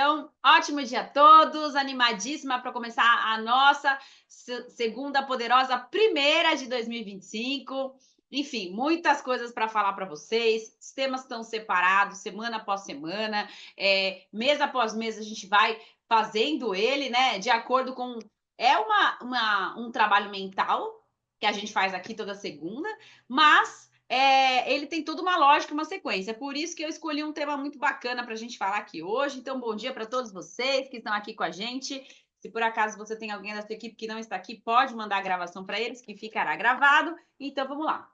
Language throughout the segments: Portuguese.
Então, ótimo dia a todos, animadíssima para começar a nossa segunda poderosa primeira de 2025. Enfim, muitas coisas para falar para vocês. Os temas estão separados, semana após semana, mês após mês a gente vai fazendo ele, né? De acordo com. É um trabalho mental que a gente faz aqui toda segunda, mas ele tem toda uma lógica, uma sequência. Por isso que eu escolhi um tema muito bacana para a gente falar aqui hoje. Então, bom dia para todos vocês que estão aqui com a gente. Se por acaso você tem alguém da sua equipe que não está aqui, pode mandar a gravação para eles, que ficará gravado. Então, vamos lá.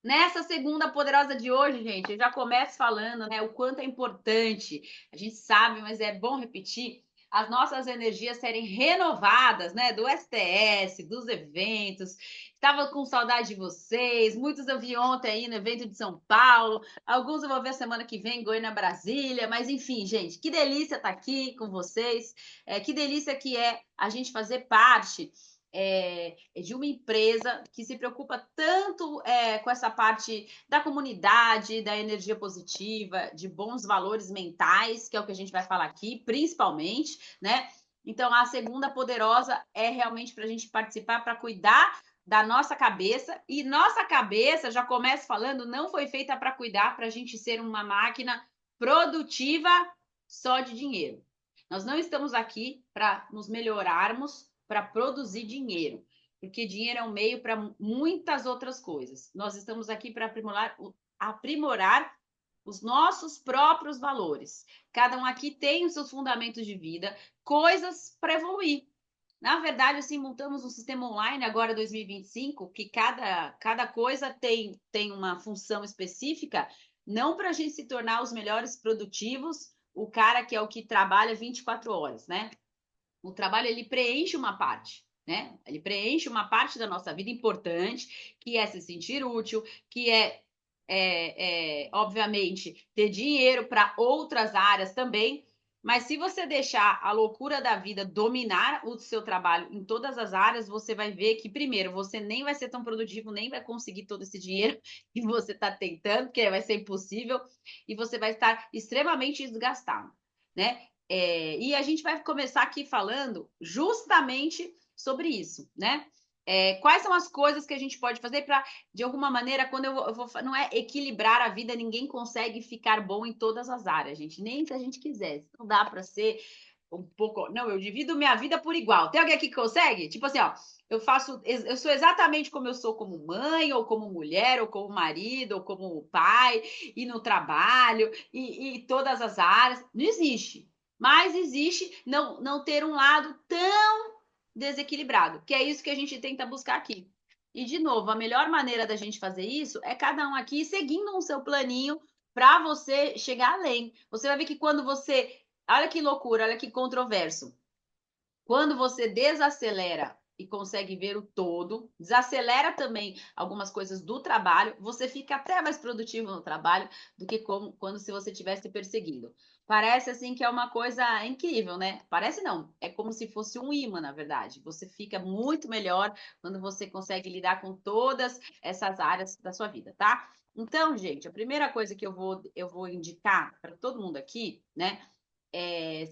Nessa segunda poderosa de hoje, gente, eu já começo falando, né, o quanto é importante. A gente sabe, mas é bom repetir, as nossas energias serem renovadas, né, do STS, dos eventos. Estava com saudade de vocês. Muitos eu vi ontem aí no evento de São Paulo. Alguns eu vou ver semana que vem, Goiânia, Brasília. Mas enfim, gente, que delícia estar aqui com vocês. Que delícia que é a gente fazer parte de uma empresa que se preocupa tanto com essa parte da comunidade, da energia positiva, de bons valores mentais, que é o que a gente vai falar aqui, principalmente, né? Então, a segunda poderosa é realmente para a gente participar, para cuidar da nossa cabeça. E nossa cabeça, já começo falando, não foi feita para cuidar, para a gente ser uma máquina produtiva só de dinheiro. Nós não estamos aqui para nos melhorarmos, para produzir dinheiro, porque dinheiro é um meio para muitas outras coisas. Nós estamos aqui para aprimorar os nossos próprios valores. Cada um aqui tem os seus fundamentos de vida, coisas para evoluir. Na verdade, assim, montamos um sistema online agora 2025, que cada coisa tem uma função específica, não para a gente se tornar os melhores produtivos, o cara que é o que trabalha 24 horas, né? O trabalho, ele preenche uma parte, né? Ele preenche uma parte da nossa vida importante, que é se sentir útil, que obviamente, ter dinheiro para outras áreas também. Mas se você deixar a loucura da vida dominar o seu trabalho em todas as áreas, você vai ver que, primeiro, você nem vai ser tão produtivo, nem vai conseguir todo esse dinheiro que você está tentando, porque vai ser impossível, e você vai estar extremamente desgastado, né? E a gente vai começar aqui falando justamente sobre isso, né? Quais são as coisas que a gente pode fazer para, de alguma maneira, quando não é equilibrar a vida, ninguém consegue ficar bom em todas as áreas, gente, nem se a gente quisesse. Não dá para ser um pouco. Não, eu divido minha vida por igual. Tem alguém aqui que consegue? Tipo assim, ó, eu sou exatamente como eu sou como mãe, ou como mulher, ou como marido, ou como pai, e no trabalho, e todas as áreas. Não existe. Mas existe não ter um lado tão desequilibrado, que é isso que a gente tenta buscar aqui. E, de novo, a melhor maneira da gente fazer isso é cada um aqui seguindo o seu planinho para você chegar além. Você vai ver que quando você. Olha que loucura, olha que controverso. Quando você desacelera e consegue ver o todo, desacelera também algumas coisas do trabalho, você fica até mais produtivo no trabalho do que quando se você estivesse perseguindo. Parece assim que é uma coisa incrível, né? Parece não, é como se fosse um imã, na verdade. Você fica muito melhor quando você consegue lidar com todas essas áreas da sua vida, tá? Então, gente, a primeira coisa que eu vou indicar para todo mundo aqui, né?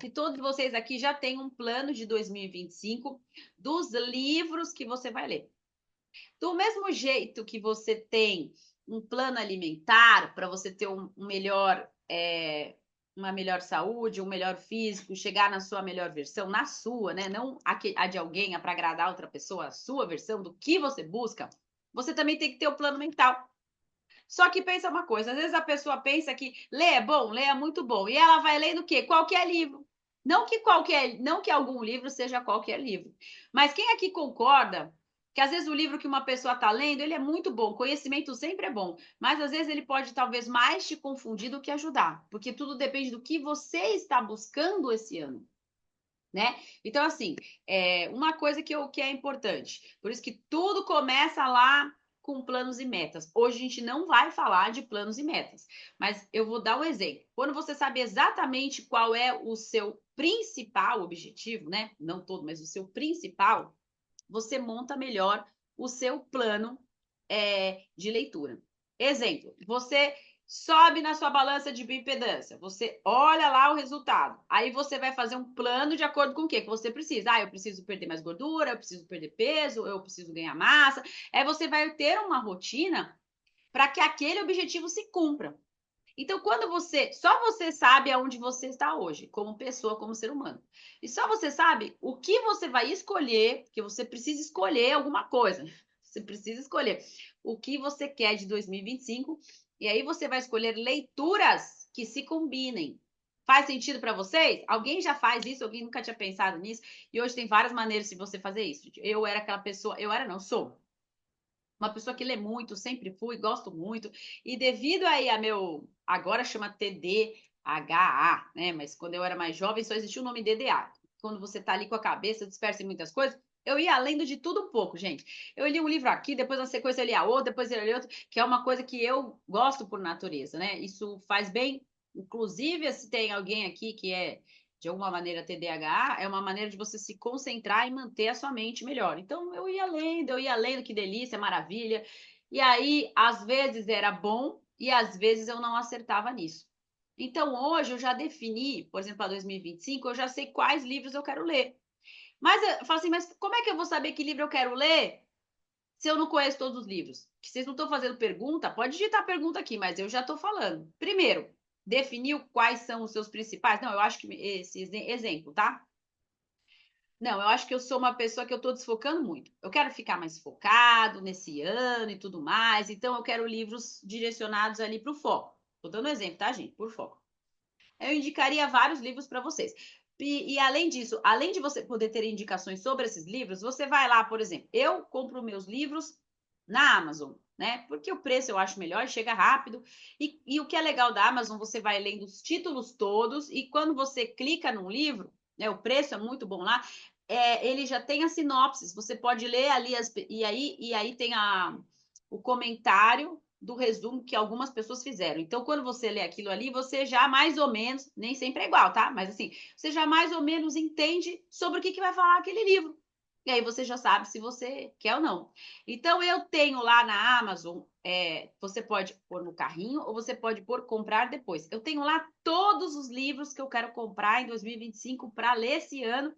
Se todos vocês aqui já têm um plano de 2025 dos livros que você vai ler. Do mesmo jeito que você tem um plano alimentar para você ter uma melhor saúde, um melhor físico, chegar na sua melhor versão, na sua, né? Não a de alguém, para agradar outra pessoa, a sua versão do que você busca, você também tem que ter o plano mental. Só que pensa uma coisa, às vezes a pessoa pensa que ler é bom, ler é muito bom, e ela vai lendo o quê? Qualquer livro. Não que algum livro seja qualquer livro. Mas quem aqui concorda que às vezes o livro que uma pessoa está lendo, ele é muito bom, conhecimento sempre é bom, mas às vezes ele pode talvez mais te confundir do que ajudar, porque tudo depende do que você está buscando esse ano. Né? Então, assim, uma coisa que é importante, por isso que tudo começa lá com planos e metas. Hoje a gente não vai falar de planos e metas, mas eu vou dar um exemplo. Quando você sabe exatamente qual é o seu principal objetivo, né? Não todo, mas o seu principal, você monta melhor o seu plano de leitura. Exemplo, você sobe na sua balança de bioimpedância, você olha lá o resultado. Aí você vai fazer um plano de acordo com o que você precisa. Ah, eu preciso perder mais gordura, eu preciso perder peso, eu preciso ganhar massa. Aí você vai ter uma rotina para que aquele objetivo se cumpra. Então, quando só você sabe aonde você está hoje, como pessoa, como ser humano. E só você sabe o que você vai escolher, porque você precisa escolher alguma coisa. Você precisa escolher o que você quer de 2025, e aí você vai escolher leituras que se combinem. Faz sentido para vocês? Alguém já faz isso? Alguém nunca tinha pensado nisso? E hoje tem várias maneiras de você fazer isso. Eu era aquela pessoa, eu era não, sou uma pessoa que lê muito, sempre fui, gosto muito, e devido aí a meu, agora chama TDAH, né? Mas quando eu era mais jovem só existia o nome DDA. Quando você tá ali com a cabeça dispersa em muitas coisas, eu ia lendo de tudo um pouco, gente. Eu li um livro aqui, depois na sequência eu li a outro, depois eu li outro, que é uma coisa que eu gosto por natureza, né? Isso faz bem, inclusive se tem alguém aqui que é de alguma maneira TDAH, é uma maneira de você se concentrar e manter a sua mente melhor. Então eu ia lendo, que delícia, maravilha. E aí, às vezes era bom e às vezes eu não acertava nisso. Então, hoje eu já defini, por exemplo, para 2025, eu já sei quais livros eu quero ler. Mas eu falo assim, mas como é que eu vou saber que livro eu quero ler se eu não conheço todos os livros? Que vocês não estão fazendo pergunta? Pode digitar a pergunta aqui, mas eu já estou falando. Primeiro, definiu quais são os seus principais? Não, eu acho que esse exemplo, tá? Não, eu acho que eu sou uma pessoa que eu estou desfocando muito. Eu quero ficar mais focado nesse ano e tudo mais, então eu quero livros direcionados ali para o foco. Estou dando um exemplo, tá, gente? Por foco. Eu indicaria vários livros para vocês. E além disso, além de você poder ter indicações sobre esses livros, você vai lá, por exemplo, eu compro meus livros na Amazon, né? Porque o preço eu acho melhor, chega rápido. E o que é legal da Amazon, você vai lendo os títulos todos, e quando você clica num livro, né? O preço é muito bom lá. Ele já tem a sinopse, você pode ler ali e aí tem o comentário do resumo que algumas pessoas fizeram. Então, quando você lê aquilo ali, você já mais ou menos, nem sempre é igual, tá? Mas assim, você já mais ou menos entende sobre o que vai falar aquele livro. E aí você já sabe se você quer ou não. Então, eu tenho lá na Amazon, você pode pôr no carrinho ou você pode pôr comprar depois. Eu tenho lá todos os livros que eu quero comprar em 2025 para ler esse ano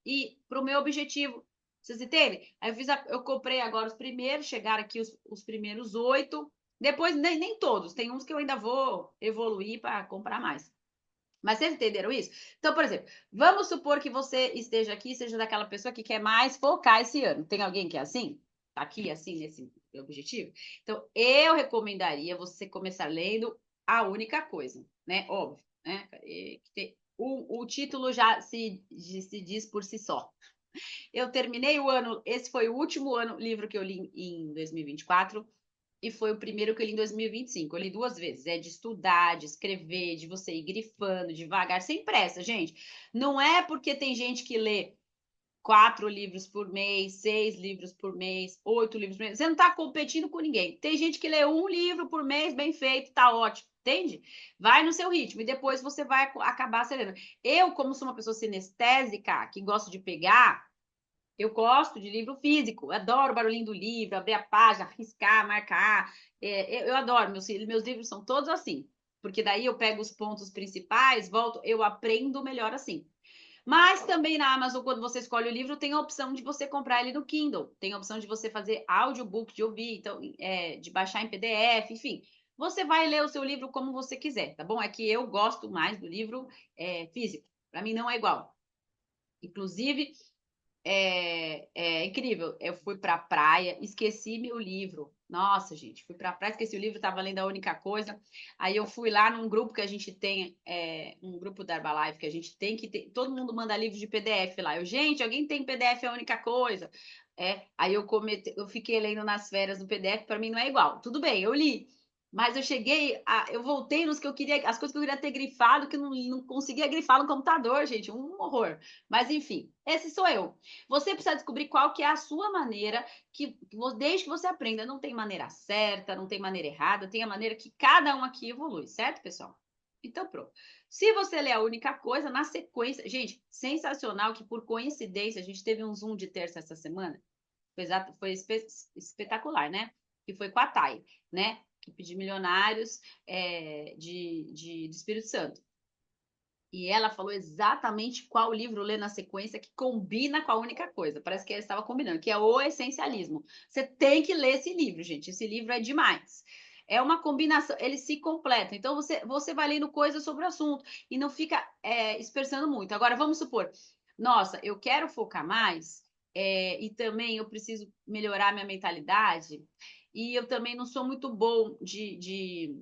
e para o meu objetivo. Vocês entendem? Aí eu comprei agora os primeiros, chegaram aqui os primeiros 8. Depois, nem todos, tem uns que eu ainda vou evoluir para comprar mais. Mas vocês entenderam isso? Então, por exemplo, vamos supor que você esteja aqui, seja daquela pessoa que quer mais focar esse ano. Tem alguém que é assim? Tá aqui, assim, nesse objetivo? Então, eu recomendaria você começar lendo A Única Coisa, né? Óbvio, né? O título já se diz por si só. Eu terminei o ano, esse foi o último livro que eu li em 2024 e foi o primeiro que eu li em 2025. Eu li 2 vezes. É de estudar, de escrever, de você ir grifando devagar, sem pressa, gente. Não é porque tem gente que lê 4 livros por mês, 6 livros por mês, 8 livros por mês. Você não está competindo com ninguém. Tem gente que lê 1 livro por mês, bem feito, tá ótimo. Entende? Vai no seu ritmo e depois você vai acabar acelerando. Eu, como sou uma pessoa sinestésica, que gosto de pegar, eu gosto de livro físico, adoro o barulhinho do livro, abrir a página, riscar, marcar. Eu adoro, meus livros são todos assim, porque daí eu pego os pontos principais, volto, eu aprendo melhor assim. Mas também na Amazon, quando você escolhe o livro, tem a opção de você comprar ele no Kindle, tem a opção de você fazer audiobook, de ouvir, então, de baixar em PDF, enfim. Você vai ler o seu livro como você quiser, tá bom? É que eu gosto mais do livro físico, para mim não é igual. Inclusive, é incrível. Eu fui pra praia, esqueci meu livro. Nossa, gente, fui pra praia, esqueci o livro, tava lendo A Única Coisa. Aí eu fui lá num grupo que a gente tem, um grupo da Herbalife, que a gente tem que ter, todo mundo manda livro de PDF lá. Gente, alguém tem PDF, é a única coisa. Aí eu fiquei lendo nas férias no PDF, para mim não é igual. Tudo bem, eu li. Mas eu voltei nos que eu queria, as coisas que eu queria ter grifado, que não conseguia grifar no computador, gente, um horror. Mas enfim, esse sou eu. Você precisa descobrir qual que é a sua maneira, desde que você aprenda, não tem maneira certa, não tem maneira errada, tem a maneira que cada um aqui evolui, certo, pessoal? Então, pronto. Se você ler a única coisa, na sequência, gente, sensacional que por coincidência a gente teve um Zoom de terça essa semana, foi espetacular, né? Que foi com a Thay, né? equipe de milionários do Espírito Santo. E ela falou exatamente qual livro ler na sequência que combina com a única coisa. Parece que ela estava combinando, que é o Essencialismo. Você tem que ler esse livro, gente. Esse livro é demais. É uma combinação, eles se completam. Então, você vai lendo coisas sobre o assunto e não fica dispersando muito. Agora, vamos supor, nossa, eu quero focar mais e também eu preciso melhorar minha mentalidade e eu também não sou muito bom de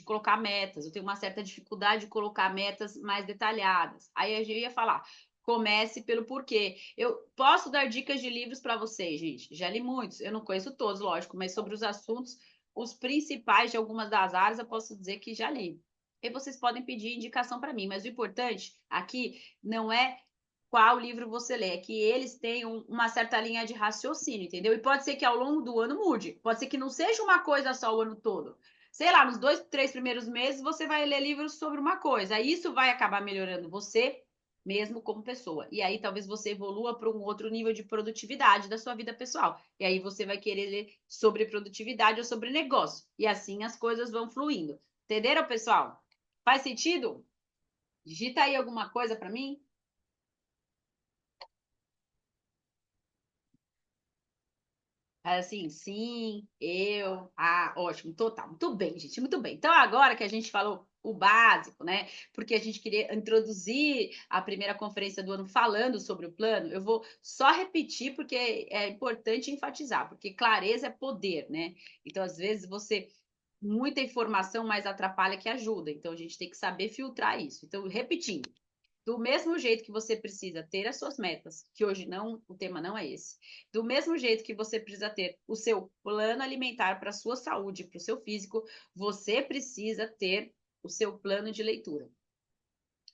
colocar metas, eu tenho uma certa dificuldade de colocar metas mais detalhadas. Aí a gente ia falar, comece pelo porquê. Eu posso dar dicas de livros para vocês, gente. Já li muitos, eu não conheço todos, lógico, mas sobre os assuntos, os principais de algumas das áreas, eu posso dizer que já li. E vocês podem pedir indicação para mim, mas o importante aqui não é qual livro você lê, é que eles tenham uma certa linha de raciocínio, entendeu? E pode ser que ao longo do ano mude, pode ser que não seja uma coisa só o ano todo. Sei lá, nos 2, 3 primeiros meses você vai ler livros sobre uma coisa, aí isso vai acabar melhorando você mesmo como pessoa. E aí talvez você evolua para um outro nível de produtividade da sua vida pessoal. E aí você vai querer ler sobre produtividade ou sobre negócio. E assim as coisas vão fluindo. Entenderam, pessoal? Faz sentido? Digita aí alguma coisa para mim. Assim, sim, ótimo, total, muito bem, gente, muito bem. Então, agora que a gente falou o básico, né? Porque a gente queria introduzir a primeira conferência do ano falando sobre o plano, eu vou só repetir porque é importante enfatizar, porque clareza é poder, né? Então, às vezes, muita informação mais atrapalha que ajuda, então a gente tem que saber filtrar isso. Então, repetindo. Do mesmo jeito que você precisa ter as suas metas, que hoje não, o tema não é esse. Do mesmo jeito que você precisa ter o seu plano alimentar para a sua saúde, para o seu físico, você precisa ter o seu plano de leitura.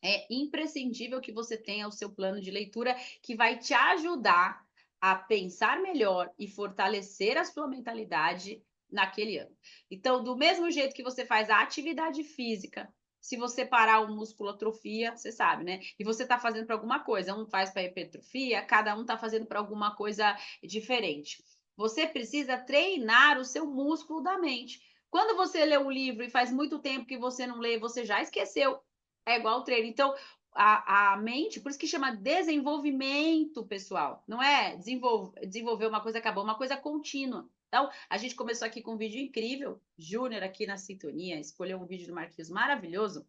É imprescindível que você tenha o seu plano de leitura que vai te ajudar a pensar melhor e fortalecer a sua mentalidade naquele ano. Então, do mesmo jeito que você faz a atividade física, se você parar o músculo atrofia, você sabe, né? E você está fazendo para alguma coisa, um faz para hipertrofia, cada um está fazendo para alguma coisa diferente. Você precisa treinar o seu músculo da mente. Quando você lê um livro e faz muito tempo que você não lê, você já esqueceu. É igual o treino. Então, a mente, por isso que chama desenvolvimento, pessoal. Não é desenvolver uma coisa, acabou, uma coisa contínua. Então, a gente começou aqui com um vídeo incrível. Júnior aqui na sintonia, escolheu um vídeo do Marquinhos maravilhoso,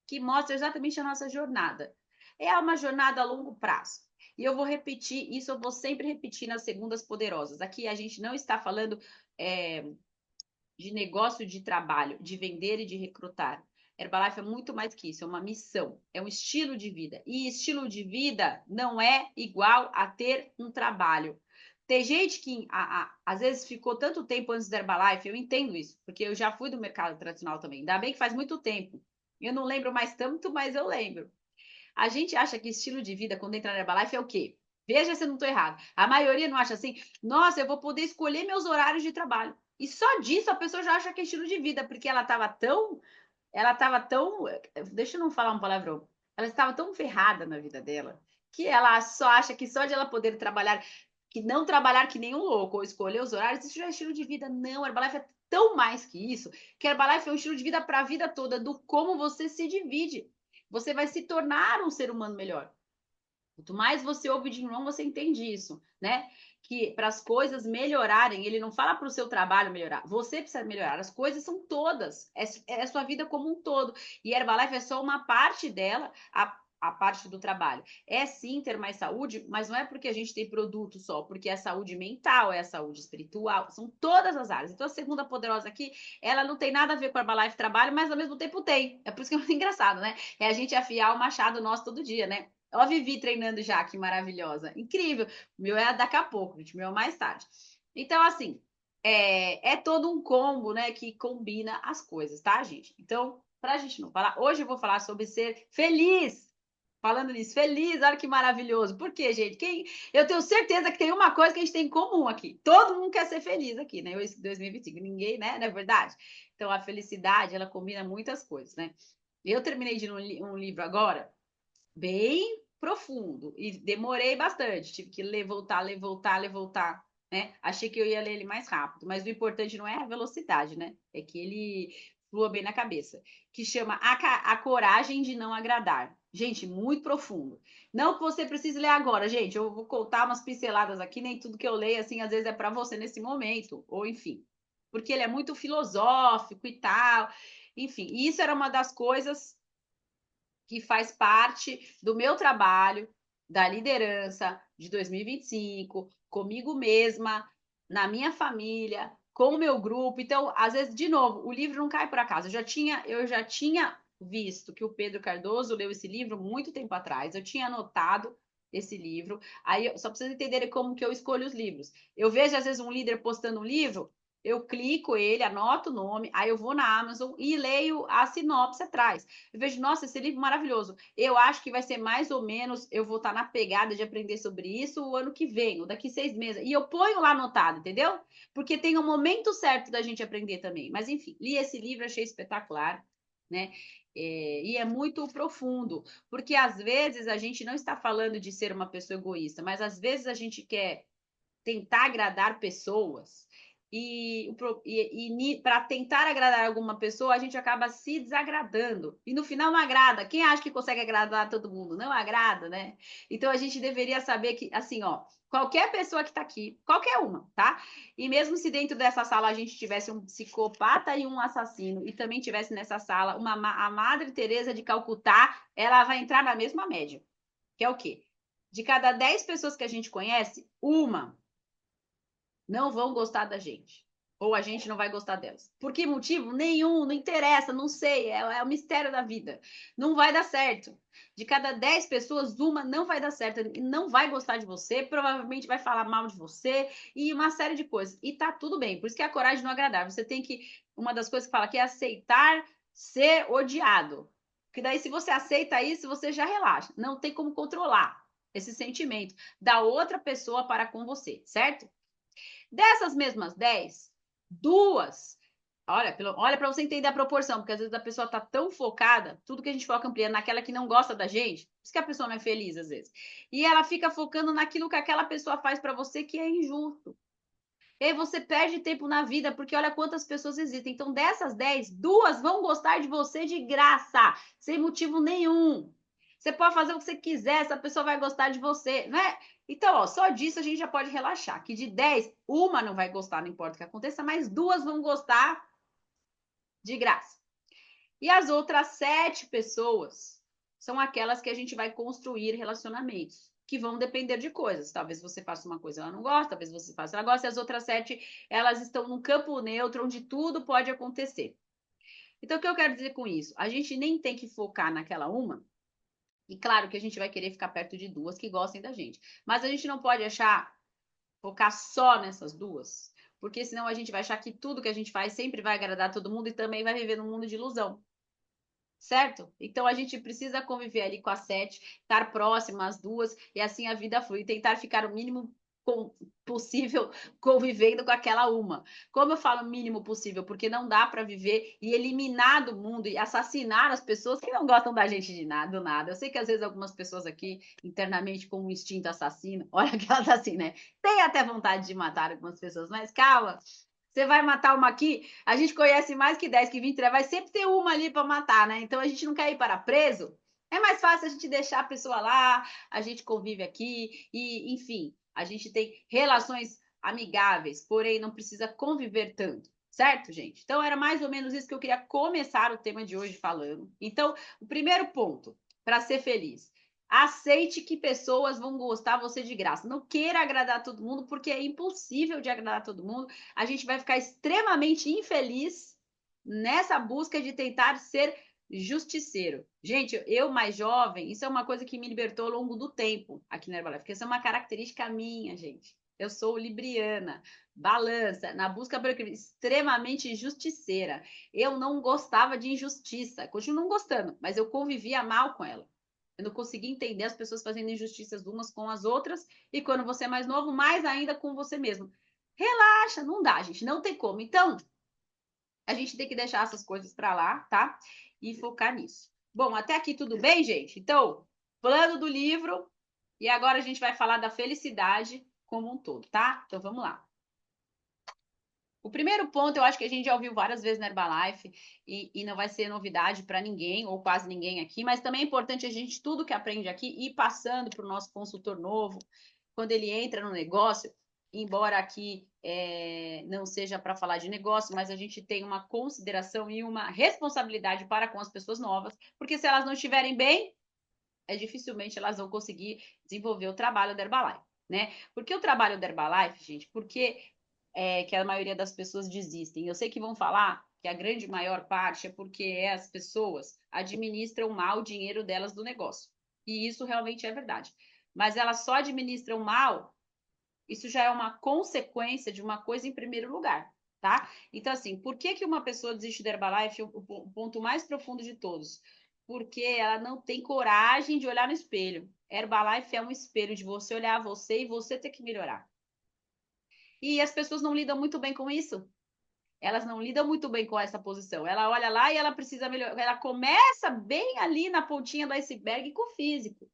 que mostra exatamente a nossa jornada. É uma jornada a longo prazo. E eu vou repetir, isso eu vou sempre repetir nas segundas poderosas. Aqui a gente não está falando de negócio de trabalho, de vender e de recrutar. Herbalife é muito mais que isso, é uma missão, é um estilo de vida. E estilo de vida não é igual a ter um trabalho. Tem gente que às vezes ficou tanto tempo antes da Herbalife, eu entendo isso, porque eu já fui do mercado tradicional também. Ainda bem que faz muito tempo. Eu não lembro mais tanto, mas eu lembro. A gente acha que estilo de vida, quando entra na Herbalife, é o quê? Veja se eu não estou errado. A maioria não acha assim, nossa, eu vou poder escolher meus horários de trabalho. E só disso a pessoa já acha que é estilo de vida, porque ela estava tão, deixa eu não falar um palavrão, ela estava tão ferrada na vida dela, que ela só acha que só de ela poder trabalhar, que não trabalhar que nem um louco, ou escolher os horários, isso já é estilo de vida. Não, Herbalife é tão mais que isso, que Herbalife é um estilo de vida para a vida toda, do como você se divide. Você vai se tornar um ser humano melhor. Quanto mais você ouve de Jim Rohn, você entende isso, né? Que para as coisas melhorarem, ele não fala para o seu trabalho melhorar, você precisa melhorar. As coisas são todas, é a sua vida como um todo. E Herbalife é só uma parte dela, a parte do trabalho. É sim ter mais saúde, mas não é porque a gente tem produto só, porque é a saúde mental, é a saúde espiritual, são todas as áreas. Então a segunda poderosa aqui, ela não tem nada a ver com a Herbalife trabalho, mas ao mesmo tempo tem. É por isso que é muito engraçado, né? É a gente afiar o machado nosso todo dia, né? Ó, a Vivi treinando já, que maravilhosa. Incrível. O meu é daqui a pouco, gente. O meu é mais tarde. Então, assim, é todo um combo, né, que combina as coisas, tá, gente? Então, pra gente não falar, hoje eu vou falar sobre ser feliz. Falando nisso, feliz, olha que maravilhoso. Por quê, gente? Eu tenho certeza que tem uma coisa que a gente tem em comum aqui. Todo mundo quer ser feliz aqui, né? 2025, ninguém, né? Não é verdade? Então, a felicidade, ela combina muitas coisas, né? Eu terminei de ler um livro agora, bem profundo e demorei bastante, tive que ler, voltar, ler, voltar, ler, voltar. né? Achei que eu ia ler ele mais rápido, mas o importante não é a velocidade, né? É que ele flua bem na cabeça. Que chama A Coragem de Não Agradar. Gente, muito profundo. Não que você precise ler agora, gente. Eu vou contar umas pinceladas aqui, nem tudo que eu leio, assim, às vezes é para você nesse momento, ou enfim. Porque ele é muito filosófico e tal. Enfim, isso era uma das coisas que faz parte do meu trabalho, da liderança de 2025, comigo mesma, na minha família, com o meu grupo. Então, às vezes, de novo, o livro não cai por acaso. Eu já tinha visto que o Pedro Cardoso leu esse livro muito tempo atrás. Eu tinha anotado esse livro. Aí, só para vocês entenderem como que eu escolho os livros. Eu vejo, às vezes, um líder postando um livro, eu clico ele, anoto o nome, aí eu vou na Amazon e leio a sinopse atrás. Eu vejo, nossa, esse livro maravilhoso. Eu acho que vai ser mais ou menos, eu vou estar na pegada de aprender sobre isso o ano que vem, ou daqui 6 meses. E eu ponho lá anotado, entendeu? Porque tem um momento certo da gente aprender também. Mas, enfim, li esse livro, achei espetacular, né? E é muito profundo, porque às vezes a gente não está falando de ser uma pessoa egoísta, mas às vezes a gente quer tentar agradar pessoas e para tentar agradar alguma pessoa, a gente acaba se desagradando. E no final não agrada. Quem acha que consegue agradar todo mundo? Não agrada, né? Então a gente deveria saber que, assim, ó, qualquer pessoa que está aqui, qualquer uma, tá? E mesmo se dentro dessa sala a gente tivesse um psicopata e um assassino, e também tivesse nessa sala a Madre Teresa de Calcutá, ela vai entrar na mesma média. Que é o quê? De cada 10 pessoas que a gente conhece, uma não vão gostar da gente. Ou a gente não vai gostar delas. Por que motivo? Nenhum, não interessa, não sei, é o mistério da vida. Não vai dar certo. De cada 10 pessoas, uma não vai dar certo, não vai gostar de você, provavelmente vai falar mal de você e uma série de coisas. E tá tudo bem, por isso que é a coragem de não agradar. Você tem que, uma das coisas que fala aqui é aceitar ser odiado. Porque daí, se você aceita isso, você já relaxa. Não tem como controlar esse sentimento da outra pessoa para com você, certo? Dessas mesmas 10, duas. Olha para você entender a proporção, porque às vezes a pessoa está tão focada, tudo que a gente foca ampliando naquela que não gosta da gente, por isso que a pessoa não é feliz às vezes. E ela fica focando naquilo que aquela pessoa faz para você que é injusto. E aí você perde tempo na vida, porque olha quantas pessoas existem. Então, dessas 10, duas vão gostar de você de graça, sem motivo nenhum. Você pode fazer o que você quiser, essa pessoa vai gostar de você, não é? Então, ó, só disso a gente já pode relaxar, que de 10, uma não vai gostar, não importa o que aconteça, mas duas vão gostar de graça. E as outras 7 pessoas são aquelas que a gente vai construir relacionamentos, que vão depender de coisas. Talvez você faça uma coisa e ela não gosta, talvez você faça ela gosta, e as outras 7, elas estão num campo neutro, onde tudo pode acontecer. Então, o que eu quero dizer com isso? A gente nem tem que focar naquela uma, e claro que a gente vai querer ficar perto de duas que gostem da gente, mas a gente não pode focar só nessas duas, porque senão a gente vai achar que tudo que a gente faz sempre vai agradar todo mundo e também vai viver num mundo de ilusão. Certo? Então a gente precisa conviver ali com as 7, estar próximo às duas e assim a vida flui, tentar ficar o mínimo possível convivendo com aquela uma. Como eu falo mínimo possível? Porque não dá para viver e eliminar do mundo e assassinar as pessoas que não gostam da gente de nada, do nada. Eu sei que às vezes algumas pessoas aqui internamente com um instinto assassino, olha que elas assim, né? Tem até vontade de matar algumas pessoas, mas calma. Você vai matar uma aqui, a gente conhece mais que 10, que 20, vai sempre ter uma ali para matar, né? Então a gente não quer ir para preso. É mais fácil a gente deixar a pessoa lá, a gente convive aqui e, enfim, a gente tem relações amigáveis, porém não precisa conviver tanto, certo, gente? Então era mais ou menos isso que eu queria começar o tema de hoje falando. Então, o primeiro ponto para ser feliz: aceite que pessoas vão gostar você de graça. Não queira agradar todo mundo, porque é impossível de agradar todo mundo. A gente vai ficar extremamente infeliz nessa busca de tentar ser justiceiro. Gente, eu mais jovem, isso é uma coisa que me libertou ao longo do tempo aqui na Herbalife, porque isso é uma característica minha, gente. Eu sou libriana, balança, na busca por extremamente justiceira. Eu não gostava de injustiça, continuo não gostando, mas eu convivia mal com ela. Eu não conseguia entender as pessoas fazendo injustiças umas com as outras, e quando você é mais novo, mais ainda com você mesmo. Relaxa, não dá, gente, não tem como. Então, a gente tem que deixar essas coisas para lá, tá? E focar nisso. Bom, até aqui tudo bem, gente? Então, plano do livro, e agora a gente vai falar da felicidade como um todo, tá? Então, vamos lá. O primeiro ponto, eu acho que a gente já ouviu várias vezes na Herbalife e não vai ser novidade para ninguém, ou quase ninguém aqui, mas também é importante a gente, tudo que aprende aqui, ir passando para o nosso consultor novo, quando ele entra no negócio, embora aqui não seja para falar de negócio, mas a gente tem uma consideração e uma responsabilidade para com as pessoas novas, porque se elas não estiverem bem, dificilmente elas vão conseguir desenvolver o trabalho da Herbalife, né? Porque o trabalho da Herbalife, gente, porque que a maioria das pessoas desistem. Eu sei que vão falar que a grande maior parte é porque as pessoas administram mal o dinheiro delas do negócio. E isso realmente é verdade. Mas elas só administram mal, isso já é uma consequência de uma coisa em primeiro lugar, tá? Então, assim, por que que uma pessoa desiste da Herbalife? O ponto mais profundo de todos. Porque ela não tem coragem de olhar no espelho. Herbalife é um espelho de você olhar você e você ter que melhorar. E as pessoas não lidam muito bem com isso. Elas não lidam muito bem com essa posição. Ela olha lá e ela precisa melhorar. Ela começa bem ali na pontinha do iceberg com o físico.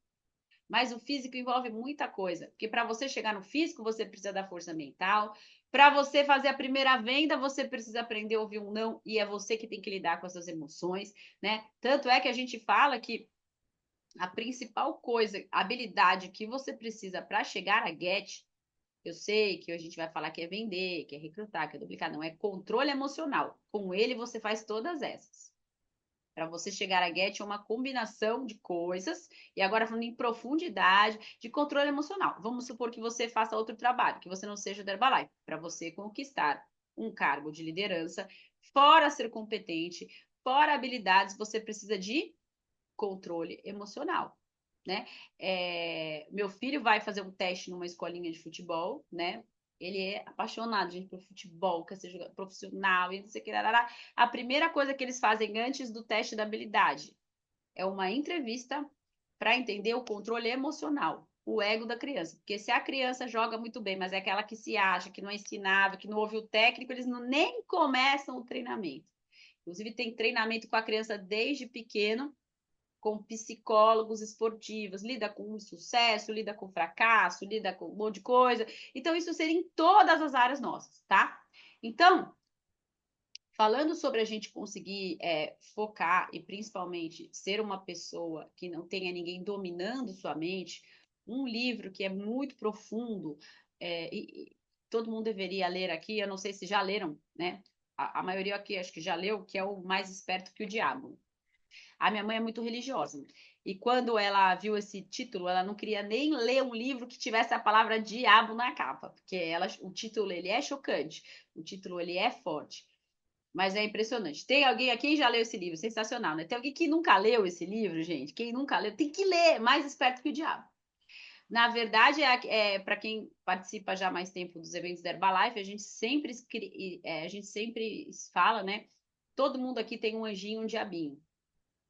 Mas o físico envolve muita coisa. Porque para você chegar no físico, você precisa da força mental. Para você fazer a primeira venda, você precisa aprender a ouvir um não. E é você que tem que lidar com essas emoções, né? Tanto é que a gente fala que a principal coisa, a habilidade que você precisa para chegar a Get, eu sei que hoje a gente vai falar que é vender, que é recrutar, que é duplicar, não, é controle emocional. Com ele você faz todas essas. Para você chegar a Get é uma combinação de coisas, e agora falando em profundidade, de controle emocional. Vamos supor que você faça outro trabalho, que você não seja da Herbalife. Para você conquistar um cargo de liderança, fora ser competente, fora habilidades, você precisa de controle emocional. Né? Meu filho vai fazer um teste numa escolinha de futebol, né? Ele é apaixonado, gente, por futebol, quer ser jogador profissional e não sei o que. A primeira coisa que eles fazem antes do teste da habilidade é uma entrevista para entender o controle emocional, o ego da criança. Porque se a criança joga muito bem, mas é aquela que se acha, que não é ensinável, que não ouve o técnico, eles nem começam o treinamento. Inclusive, tem treinamento com a criança desde pequeno, com psicólogos esportivos, lida com o sucesso, lida com o fracasso, lida com um monte de coisa. Então, isso seria em todas as áreas nossas, tá? Então, falando sobre a gente conseguir focar e principalmente ser uma pessoa que não tenha ninguém dominando sua mente, um livro que é muito profundo e todo mundo deveria ler aqui, eu não sei se já leram, né? A maioria aqui acho que já leu, que é o Mais Esperto que o Diabo. A minha mãe é muito religiosa. E quando ela viu esse título, ela não queria nem ler um livro que tivesse a palavra diabo na capa, porque o título ele é chocante, o título ele é forte, mas é impressionante. Tem alguém aqui que já leu esse livro? Sensacional, né? Tem alguém que nunca leu esse livro, gente? Quem nunca leu, tem que ler, Mais Esperto que o Diabo. Na verdade, para quem participa já há mais tempo dos eventos da Herbalife, a gente sempre fala, né? Todo mundo aqui tem um anjinho e um diabinho,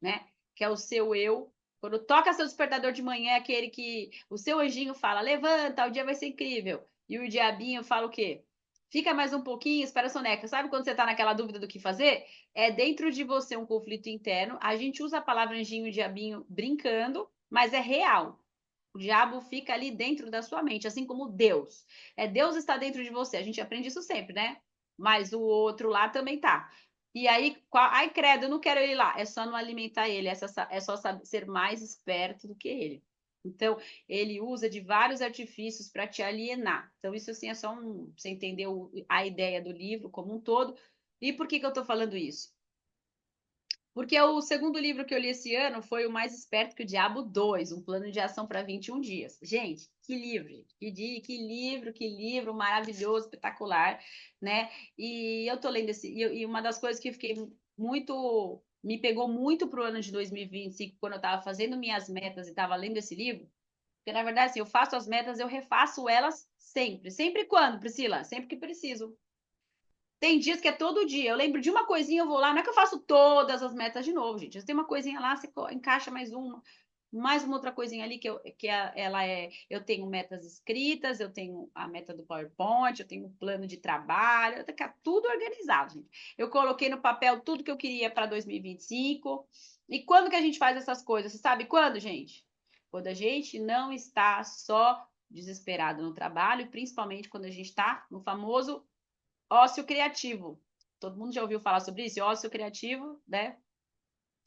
né? Que é o seu eu. Quando toca seu despertador de manhã, é aquele que o seu anjinho fala: levanta, o dia vai ser incrível. E o diabinho fala o quê? Fica mais um pouquinho, espera a soneca. Sabe quando você está naquela dúvida do que fazer? É dentro de você um conflito interno. A gente usa a palavra anjinho e diabinho brincando, mas é real. O diabo fica ali dentro da sua mente, assim como Deus. Deus está dentro de você. A gente aprende isso sempre, né? Mas o outro lá também tá. E aí, ai, credo, eu não quero ele lá. É só não alimentar ele, é só saber, ser mais esperto do que ele. Então, ele usa de vários artifícios para te alienar. Então, isso assim é só você entender a ideia do livro como um todo. E por que eu estou falando isso? Porque o segundo livro que eu li esse ano foi O Mais Esperto que o Diabo 2, um plano de ação para 21 dias. Gente, que livro, gente. Que livro maravilhoso, espetacular, né? E eu tô lendo e uma das coisas que eu fiquei me pegou muito pro ano de 2025, quando eu estava fazendo minhas metas e estava lendo esse livro, porque na verdade, assim, eu faço as metas, eu refaço elas sempre. Sempre quando, Priscila? Sempre que preciso. Tem dias que é todo dia. Eu lembro de uma coisinha, eu vou lá. Não é que eu faço todas as metas de novo, gente. Tem uma coisinha lá, você encaixa mais uma outra coisinha ali ela é. Eu tenho metas escritas, eu tenho a meta do PowerPoint, eu tenho um plano de trabalho, eu tenho tudo organizado, gente. Eu coloquei no papel tudo que eu queria para 2025. E quando que a gente faz essas coisas? Você sabe quando, gente? Quando a gente não está só desesperado no trabalho, principalmente quando a gente está no famoso ócio criativo. Todo mundo já ouviu falar sobre isso? Ócio criativo, né?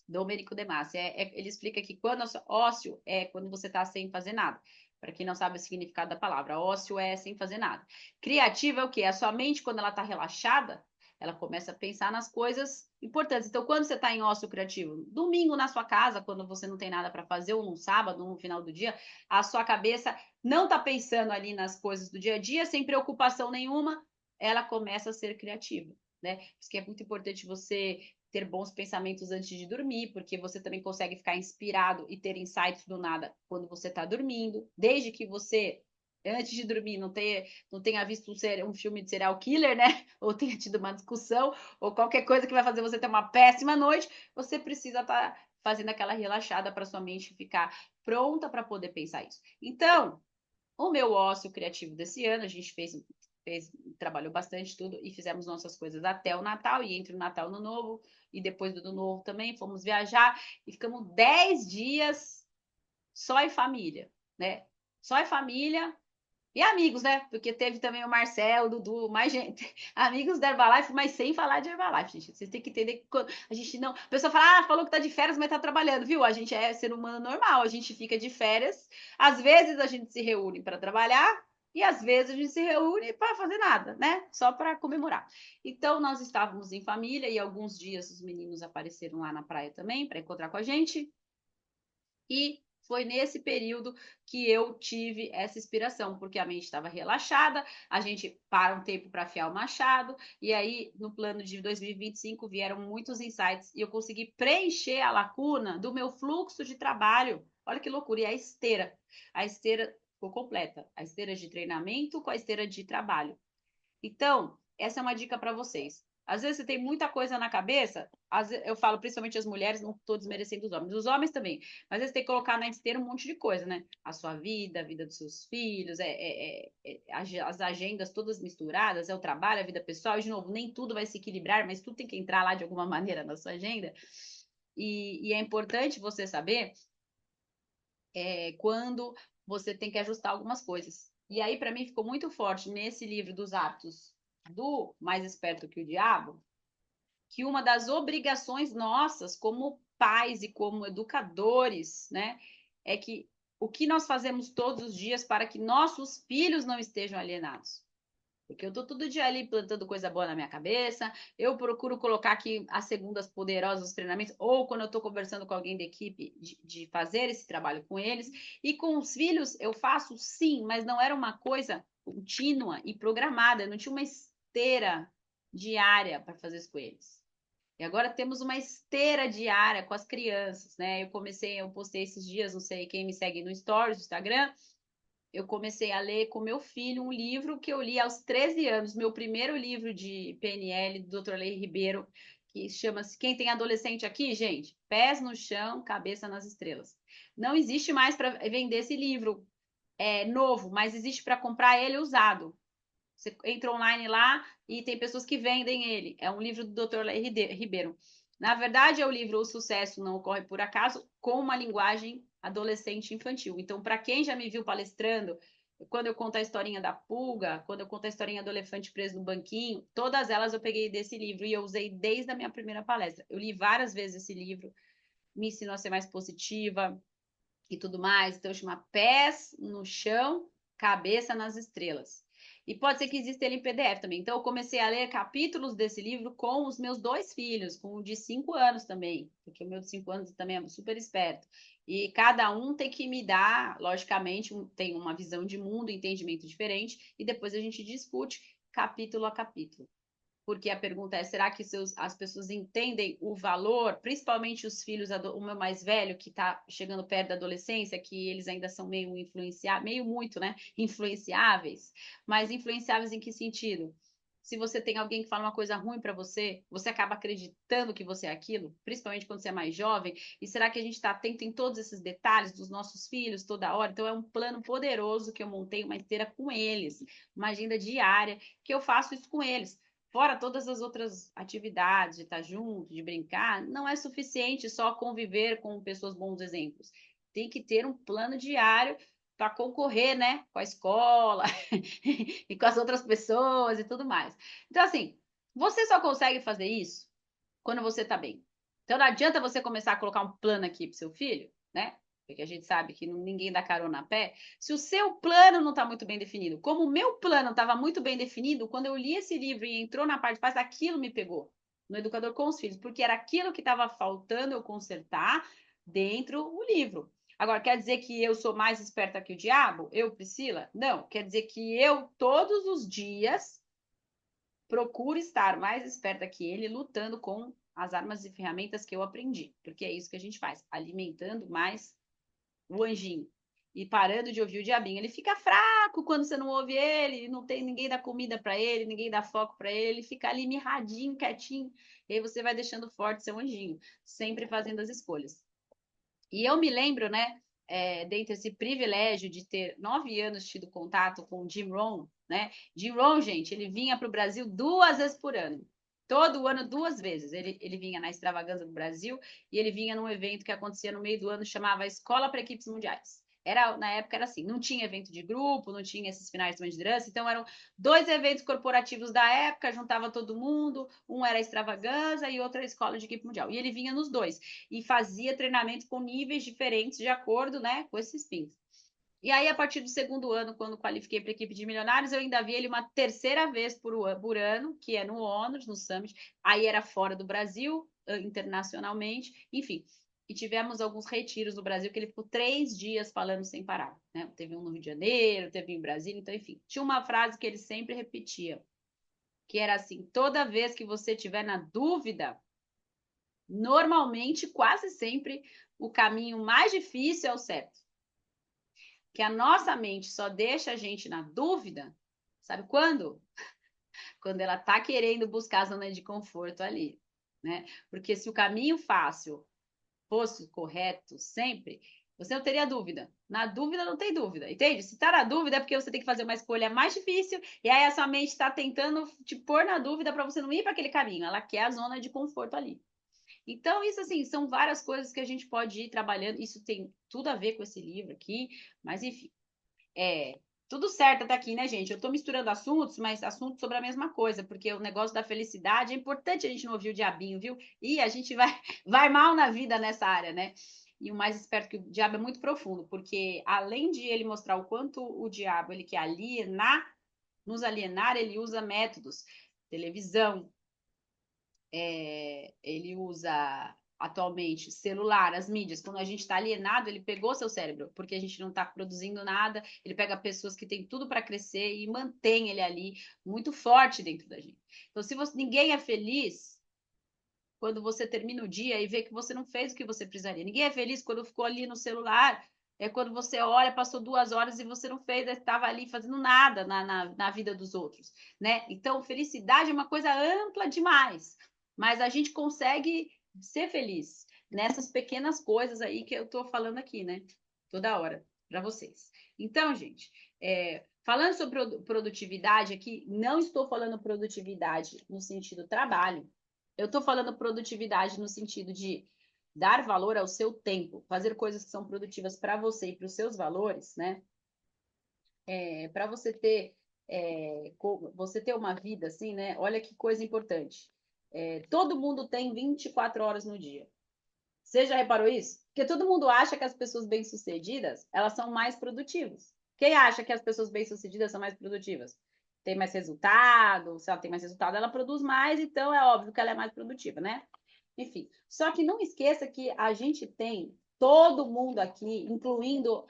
Domenico De Masi. Ele explica que quando ócio é quando você está sem fazer nada. Para quem não sabe o significado da palavra, ócio é sem fazer nada. Criativo é o quê? A sua mente, quando ela está relaxada, ela começa a pensar nas coisas importantes. Então, quando você está em ócio criativo, domingo na sua casa, quando você não tem nada para fazer, ou num sábado, no final do dia, a sua cabeça não está pensando ali nas coisas do dia a dia, sem preocupação nenhuma, ela começa a ser criativa, né? Por isso que é muito importante você ter bons pensamentos antes de dormir, porque você também consegue ficar inspirado e ter insights do nada quando você está dormindo, desde que você antes de dormir não tenha visto um filme de serial killer, né? Ou tenha tido uma discussão, ou qualquer coisa que vai fazer você ter uma péssima noite, você precisa estar fazendo aquela relaxada para sua mente ficar pronta para poder pensar isso. Então, o meu ócio criativo desse ano, a gente trabalhou bastante tudo e fizemos nossas coisas até o Natal, e entre o Natal e o Ano Novo, e depois do Ano Novo também, fomos viajar e ficamos 10 dias só em família, né? Só em família e amigos, né? Porque teve também o Marcel, o Dudu, mais gente. Amigos da Herbalife, mas sem falar de Herbalife, gente. Vocês têm que entender que a gente não. A pessoa fala, falou que tá de férias, mas tá trabalhando, viu? A gente é ser humano normal, a gente fica de férias. Às vezes a gente se reúne para trabalhar e às vezes a gente se reúne para fazer nada, né? Só para comemorar. Então nós estávamos em família e alguns dias os meninos apareceram lá na praia também para encontrar com a gente. E foi nesse período que eu tive essa inspiração, porque a mente estava relaxada, a gente para um tempo para afiar o machado, e aí no plano de 2025 vieram muitos insights e eu consegui preencher a lacuna do meu fluxo de trabalho. Olha que loucura! E a esteira ficou completa, a esteira de treinamento com a esteira de trabalho. Então, essa é uma dica para vocês. Às vezes você tem muita coisa na cabeça, eu falo principalmente as mulheres, não estou desmerecendo os homens também, mas às vezes tem que colocar na esteira um monte de coisa, né? A sua vida, a vida dos seus filhos, as agendas todas misturadas, é o trabalho, a vida pessoal, e de novo, nem tudo vai se equilibrar, mas tudo tem que entrar lá de alguma maneira na sua agenda. E é importante você saber quando você tem que ajustar algumas coisas. E aí, para mim, ficou muito forte nesse livro dos Atos do Mais Esperto que o Diabo, que uma das obrigações nossas como pais e como educadores, né, é que o que nós fazemos todos os dias para que nossos filhos não estejam alienados. Porque eu estou todo dia ali plantando coisa boa na minha cabeça, eu procuro colocar aqui as segundas poderosas dos treinamentos, ou quando eu estou conversando com alguém da equipe, de fazer esse trabalho com eles. E com os filhos eu faço sim, mas não era uma coisa contínua e programada, eu não tinha uma esteira diária para fazer isso com eles. E agora temos uma esteira diária com as crianças, né? Eu postei esses dias, não sei quem me segue no Stories, no Instagram, eu comecei a ler com meu filho um livro que eu li aos 13 anos, meu primeiro livro de PNL, do Dr. Lei Ribeiro, que chama-se Quem Tem Adolescente Aqui, gente? Pés no chão, cabeça nas estrelas. Não existe mais para vender esse livro novo, mas existe para comprar ele usado. Você entra online lá e tem pessoas que vendem ele. É um livro do Dr. Lei Ribeiro. Na verdade, é o livro O Sucesso Não Ocorre Por Acaso, com uma linguagem adolescente infantil. Então, para quem já me viu palestrando, quando eu conto a historinha da pulga, quando eu conto a historinha do elefante preso no banquinho, todas elas eu peguei desse livro e eu usei desde a minha primeira palestra. Eu li várias vezes esse livro, me ensinou a ser mais positiva e tudo mais. Então, chama Pés no Chão, Cabeça nas Estrelas. E pode ser que exista ele em PDF também. Então, eu comecei a ler capítulos desse livro com os meus 2 filhos, com o de 5 anos também, porque o meu de 5 anos também é super esperto. E cada um tem que me dar, logicamente, tem uma visão de mundo, entendimento diferente, e depois a gente discute capítulo a capítulo. Porque a pergunta é, será que as pessoas entendem o valor, principalmente os filhos, o meu mais velho, que está chegando perto da adolescência, que eles ainda são meio influenciáveis, meio muito, né? Influenciáveis. Mas influenciáveis em que sentido? Se você tem alguém que fala uma coisa ruim para você, você acaba acreditando que você é aquilo, principalmente quando você é mais jovem. E será que a gente está atento em todos esses detalhes dos nossos filhos toda hora? Então, é um plano poderoso que eu montei uma esteira com eles, uma agenda diária, que eu faço isso com eles. Fora todas as outras atividades, de estar junto, de brincar, não é suficiente só conviver com pessoas bons exemplos. Tem que ter um plano diário para concorrer, né, com a escola e com as outras pessoas e tudo mais. Então, assim, você só consegue fazer isso quando você está bem. Então, não adianta você começar a colocar um plano aqui para o seu filho, né? Porque a gente sabe que ninguém dá carona a pé. Se o seu plano não está muito bem definido, como o meu plano estava muito bem definido, quando eu li esse livro e entrou na parte de paz, aquilo me pegou no Educador com os Filhos, porque era aquilo que estava faltando eu consertar dentro do livro. Agora, quer dizer que eu sou mais esperta que o diabo? Eu, Priscila? Não. Quer dizer que eu, todos os dias, procuro estar mais esperta que ele, lutando com as armas e ferramentas que eu aprendi. Porque é isso que a gente faz, alimentando mais o anjinho. E parando de ouvir o diabinho. Ele fica fraco quando você não ouve ele, não tem ninguém dá comida para ele, ninguém dá foco para ele, ele fica ali mirradinho, quietinho. E aí você vai deixando forte seu anjinho, sempre fazendo as escolhas. E eu me lembro, né, dentro desse privilégio de ter 9 anos tido contato com o Jim Rohn, né? Jim Rohn, gente, ele vinha para o Brasil 2 vezes por ano. Todo ano, 2 vezes. Ele vinha na Extravaganza do Brasil e ele vinha num evento que acontecia no meio do ano, chamava Escola para Equipes Mundiais. Na época era assim, não tinha evento de grupo, não tinha esses finais de liderança, então eram 2 eventos corporativos da época, juntava todo mundo, um era a Extravaganza e outro era a Escola de Equipe Mundial. E ele vinha nos dois e fazia treinamento com níveis diferentes de acordo, né, com esses pins. E aí, a partir do segundo ano, quando qualifiquei para a equipe de milionários, eu ainda vi ele uma terceira vez por ano, que é no Honors, no Summit. Aí era fora do Brasil, internacionalmente, enfim. E tivemos alguns retiros no Brasil, que ele ficou 3 dias falando sem parar. Né? Teve um no Rio de Janeiro, teve em Brasília, então, enfim. Tinha uma frase que ele sempre repetia, que era assim: toda vez que você estiver na dúvida, normalmente, quase sempre, o caminho mais difícil é o certo. Que a nossa mente só deixa a gente na dúvida, sabe quando? Quando ela tá querendo buscar a zona de conforto ali, né? Porque se o caminho fácil fosse correto sempre, você não teria dúvida. Na dúvida não tem dúvida, entende? Se tá na dúvida é porque você tem que fazer uma escolha mais difícil e aí a sua mente está tentando te pôr na dúvida para você não ir para aquele caminho. Ela quer a zona de conforto ali. Então, isso assim, são várias coisas que a gente pode ir trabalhando. Isso tem tudo a ver com esse livro aqui, mas enfim. Tudo certo até aqui, né, gente? Eu tô misturando assuntos, mas assuntos sobre a mesma coisa, porque o negócio da felicidade é importante a gente não ouvir o diabinho, viu? E a gente vai mal na vida nessa área, né? E o mais esperto que o diabo é muito profundo, porque além de ele mostrar o quanto o diabo ele quer nos alienar, ele usa métodos, televisão, ele usa atualmente celular, as mídias. Quando a gente está alienado, ele pegou seu cérebro, porque a gente não está produzindo nada, ele pega pessoas que têm tudo para crescer e mantém ele ali muito forte dentro da gente. Então, se ninguém é feliz quando você termina o dia e vê que você não fez o que você precisaria. Ninguém é feliz quando ficou ali no celular. É quando você olha, passou 2 horas e você não fez, estava ali fazendo nada na vida dos outros, né? Então, felicidade é uma coisa ampla demais, mas a gente consegue ser feliz nessas pequenas coisas aí que eu estou falando aqui, né? Toda hora para vocês. Então, gente, falando sobre produtividade aqui, não estou falando produtividade no sentido trabalho. Eu estou falando produtividade no sentido de dar valor ao seu tempo, fazer coisas que são produtivas para você e para os seus valores, né? Para você ter uma vida assim, né? Olha que coisa importante. Todo mundo tem 24 horas no dia. Você já reparou isso? Porque todo mundo acha que as pessoas bem-sucedidas, elas são mais produtivas. Quem acha que as pessoas bem-sucedidas são mais produtivas? Tem mais resultado, se ela tem mais resultado, ela produz mais, então é óbvio que ela é mais produtiva, né? Enfim, só que não esqueça que a gente tem todo mundo aqui, incluindo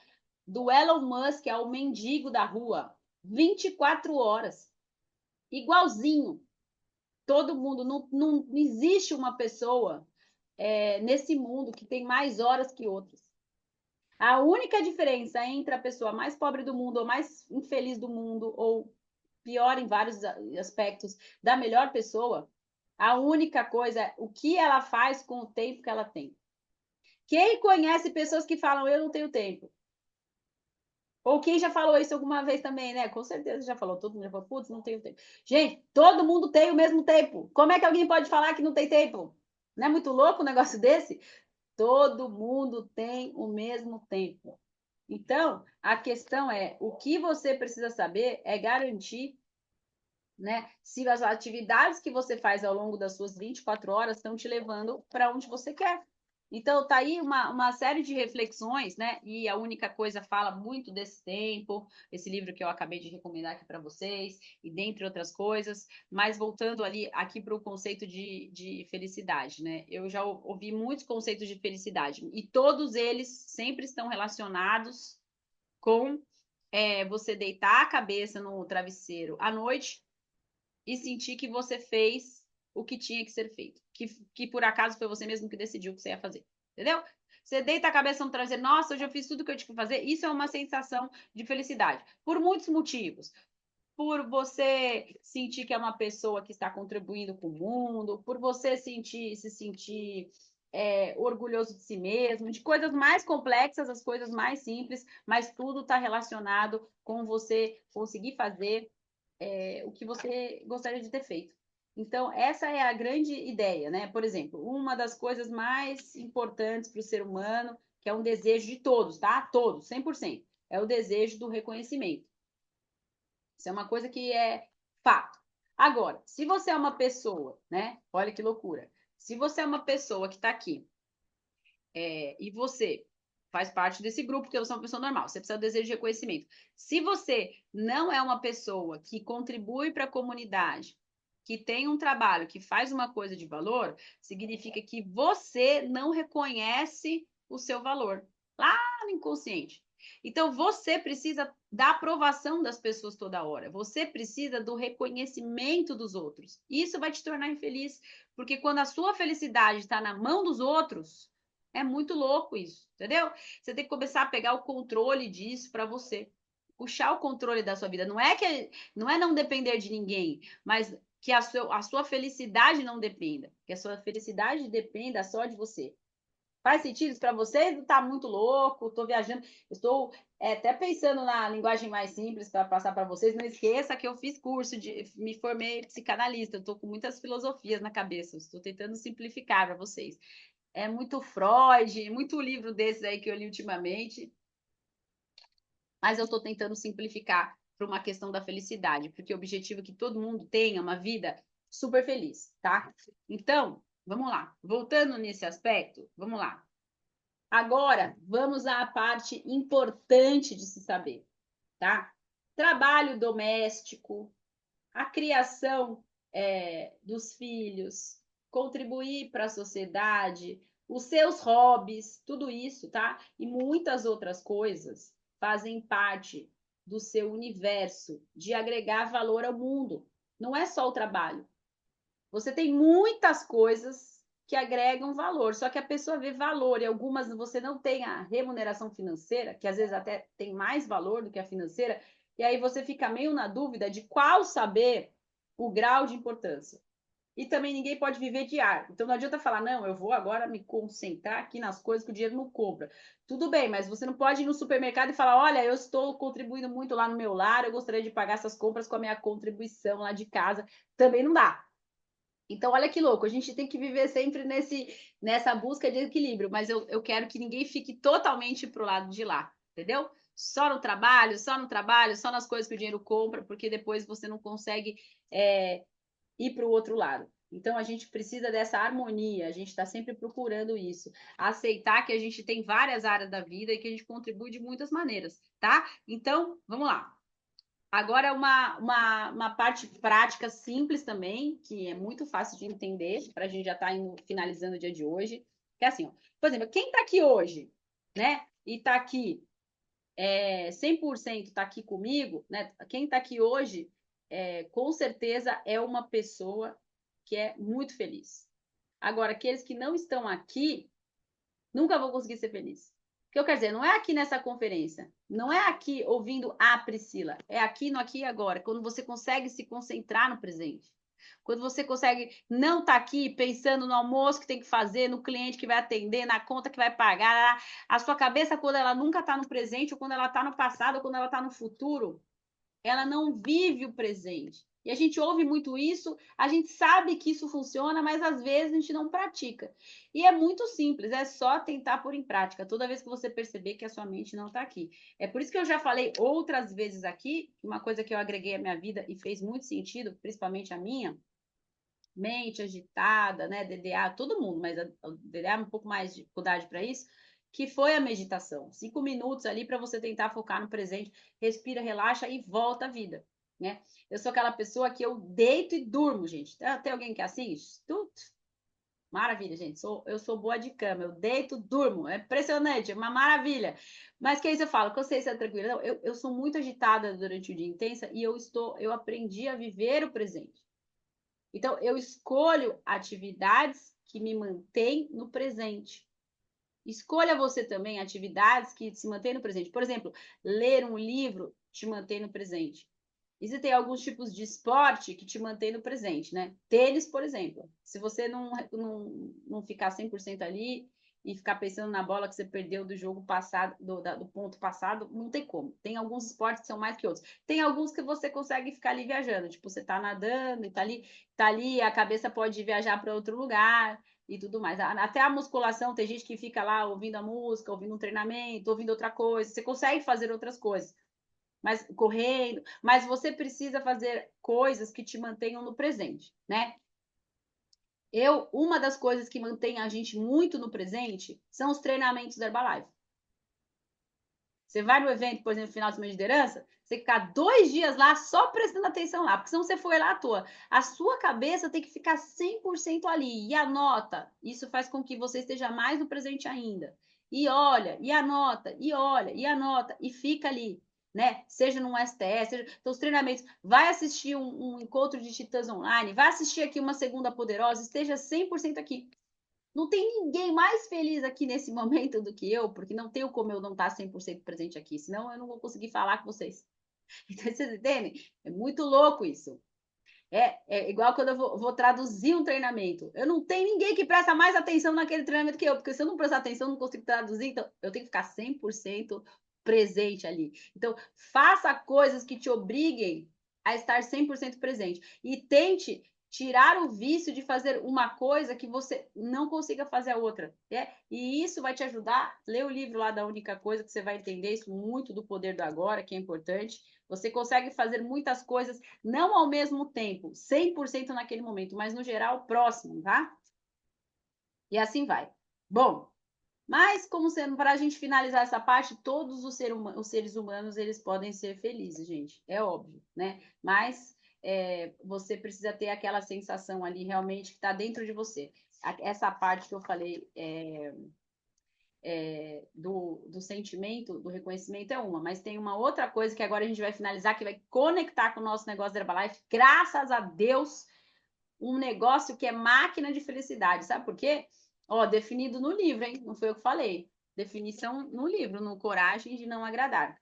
do Elon Musk ao mendigo da rua, 24 horas, igualzinho. Todo mundo, não existe uma pessoa nesse mundo que tem mais horas que outras. A única diferença entre a pessoa mais pobre do mundo, ou mais infeliz do mundo, ou pior em vários aspectos, da melhor pessoa, a única coisa é o que ela faz com o tempo que ela tem. Quem conhece pessoas que falam, eu não tenho tempo? Ou quem já falou isso alguma vez também, né? Com certeza já falou, todo mundo já falou, putz, não tenho tempo. Gente, todo mundo tem o mesmo tempo. Como é que alguém pode falar que não tem tempo? Não é muito louco um negócio desse? Todo mundo tem o mesmo tempo. Então, a questão é, o que você precisa saber é garantir, né, se as atividades que você faz ao longo das suas 24 horas estão te levando para onde você quer. Então, tá aí uma série de reflexões, né? E a única coisa fala muito desse tempo, esse livro que eu acabei de recomendar aqui para vocês, e dentre outras coisas, mas voltando ali aqui para o conceito de felicidade, né? Eu já ouvi muitos conceitos de felicidade, e todos eles sempre estão relacionados com você deitar a cabeça no travesseiro à noite e sentir que você fez o que tinha que ser feito. Que por acaso foi você mesmo que decidiu o que você ia fazer. Entendeu? Você deita a cabeça no travesseiro, nossa, hoje eu fiz tudo o que eu tinha que fazer. Isso é uma sensação de felicidade. Por muitos motivos. Por você sentir que é uma pessoa que está contribuindo com o mundo, por você se sentir orgulhoso de si mesmo, de coisas mais complexas, as coisas mais simples, mas tudo está relacionado com você conseguir fazer o que você gostaria de ter feito. Então, essa é a grande ideia, né? Por exemplo, uma das coisas mais importantes para o ser humano, que é um desejo de todos, tá? Todos, 100%, é o desejo do reconhecimento. Isso é uma coisa que é fato. Agora, se você é uma pessoa, né? Olha que loucura. Se você é uma pessoa que está aqui e você faz parte desse grupo, porque você é uma pessoa normal, você precisa do desejo de reconhecimento. Se você não é uma pessoa que contribui para a comunidade, que tem um trabalho, que faz uma coisa de valor, significa que você não reconhece o seu valor lá no inconsciente. Então você precisa da aprovação das pessoas toda hora. Você precisa do reconhecimento dos outros. Isso vai te tornar infeliz, porque quando a sua felicidade está na mão dos outros, é muito louco isso, entendeu? Você tem que começar a pegar o controle disso para você. Puxar o controle da sua vida. Não é não depender de ninguém, mas que a sua felicidade não dependa. Que a sua felicidade dependa só de você. Faz sentido isso para vocês? Tá muito louco, estou viajando. Estou até pensando na linguagem mais simples para passar para vocês. Não esqueça que eu fiz curso me formei psicanalista. Eu estou com muitas filosofias na cabeça. Estou tentando simplificar para vocês. É muito Freud, muito livro desses aí que eu li ultimamente, mas eu estou tentando simplificar para uma questão da felicidade, porque o objetivo é que todo mundo tenha uma vida super feliz, tá? Então, vamos lá. Voltando nesse aspecto, vamos lá. Agora, vamos à parte importante de se saber, tá? Trabalho doméstico, a criação dos filhos, contribuir para a sociedade, os seus hobbies, tudo isso, tá? E muitas outras coisas fazem parte do seu universo de agregar valor ao mundo. Não é só o trabalho. Você tem muitas coisas que agregam valor, só que a pessoa vê valor e algumas você não tem a remuneração financeira, que às vezes até tem mais valor do que a financeira, e aí você fica meio na dúvida de qual saber o grau de importância. E também ninguém pode viver de ar. Então não adianta falar, não, eu vou agora me concentrar aqui nas coisas que o dinheiro não compra. Tudo bem, mas você não pode ir no supermercado e falar, olha, eu estou contribuindo muito lá no meu lar, eu gostaria de pagar essas compras com a minha contribuição lá de casa. Também não dá. Então, olha que louco, a gente tem que viver sempre nessa busca de equilíbrio, mas eu quero que ninguém fique totalmente pro lado de lá, entendeu? Só no trabalho, só no trabalho, só nas coisas que o dinheiro compra, porque depois você não consegue ir para o outro lado. Então, a gente precisa dessa harmonia, a gente está sempre procurando isso. Aceitar que a gente tem várias áreas da vida e que a gente contribui de muitas maneiras, tá? Então, vamos lá. Agora, uma parte prática simples também, que é muito fácil de entender, para a gente já estar finalizando o dia de hoje, que é assim, ó, por exemplo, quem está aqui hoje, né, e está aqui 100% está aqui comigo, né, quem está aqui hoje, com certeza é uma pessoa que é muito feliz. Agora, aqueles que não estão aqui, nunca vão conseguir ser felizes. O que eu quero dizer, não é aqui nessa conferência, não é aqui ouvindo a Priscila, é aqui no aqui e agora, quando você consegue se concentrar no presente. Quando você consegue não estar aqui pensando no almoço que tem que fazer, no cliente que vai atender, na conta que vai pagar, a sua cabeça, quando ela nunca está no presente, ou quando ela está no passado, ou quando ela está no futuro, ela não vive o presente. E a gente ouve muito isso, a gente sabe que isso funciona, mas às vezes a gente não pratica. E é muito simples, é só tentar pôr em prática, toda vez que você perceber que a sua mente não está aqui. É por isso que eu já falei outras vezes aqui, uma coisa que eu agreguei à minha vida e fez muito sentido, principalmente a minha, mente agitada, né, DDA, todo mundo, mas o DDA é um pouco mais de dificuldade para isso, que foi a meditação. 5 minutos ali para você tentar focar no presente, respira, relaxa e volta à vida, né? Eu sou aquela pessoa que eu deito e durmo, gente. Tem alguém que assiste? Maravilha, gente. Eu sou boa de cama, eu deito, durmo. É impressionante, é uma maravilha. Mas que aí você fala, que eu sei se é tranquilo. Não, eu sou muito agitada durante o dia intensa e eu aprendi a viver o presente. Então, eu escolho atividades que me mantêm no presente. Escolha você também atividades que se mantêm no presente. Por exemplo, ler um livro te mantém no presente. Existem alguns tipos de esporte que te mantém no presente, né? Tênis, por exemplo. Se você não ficar 100% ali e ficar pensando na bola que você perdeu do jogo passado, do ponto passado, não tem como. Tem alguns esportes que são mais que outros. Tem alguns que você consegue ficar ali viajando, tipo, você tá nadando e tá ali, a cabeça pode viajar para outro lugar e tudo mais. Até a musculação, tem gente que fica lá ouvindo a música, ouvindo um treinamento, ouvindo outra coisa. Você consegue fazer outras coisas mas correndo, mas você precisa fazer coisas que te mantenham no presente, né? Uma das coisas que mantém a gente muito no presente são os treinamentos da Herbalife. Você vai no evento, por exemplo, final de semana de liderança, você ficar 2 dias lá só prestando atenção lá, porque senão você foi lá à toa. A sua cabeça tem que ficar 100% ali. E anota. Isso faz com que você esteja mais no presente ainda. E olha, e anota, e olha, e anota, e fica ali. Né? Seja num STS, seja... Então, os treinamentos. Vai assistir um encontro de titãs online, vai assistir aqui uma segunda poderosa, esteja 100% aqui. Não tem ninguém mais feliz aqui nesse momento do que eu, porque não tenho como eu não estar 100% presente aqui, senão eu não vou conseguir falar com vocês. Então, vocês entendem? É muito louco isso. É igual quando eu vou traduzir um treinamento. Eu não tenho ninguém que presta mais atenção naquele treinamento que eu, porque se eu não prestar atenção, eu não consigo traduzir, então eu tenho que ficar 100% presente ali. Então, faça coisas que te obriguem a estar 100% presente e tente tirar o vício de fazer uma coisa que você não consiga fazer a outra. E isso vai te ajudar. Lê o livro lá da Única Coisa, que você vai entender isso muito do poder do agora, que é importante. Você consegue fazer muitas coisas, não ao mesmo tempo, 100% naquele momento, mas no geral, próximo, tá? E assim vai. Bom, mas como sendo para a gente finalizar essa parte, todos os seres humanos eles podem ser felizes, gente. É óbvio, né? Mas você precisa ter aquela sensação ali realmente que está dentro de você. Essa parte que eu falei do sentimento, do reconhecimento é uma, mas tem uma outra coisa que agora a gente vai finalizar, que vai conectar com o nosso negócio da Herbalife, graças a Deus, um negócio que é máquina de felicidade, sabe por quê? Ó, definido no livro, hein? Não foi eu que falei. Definição no livro, no Coragem de Não Agradar.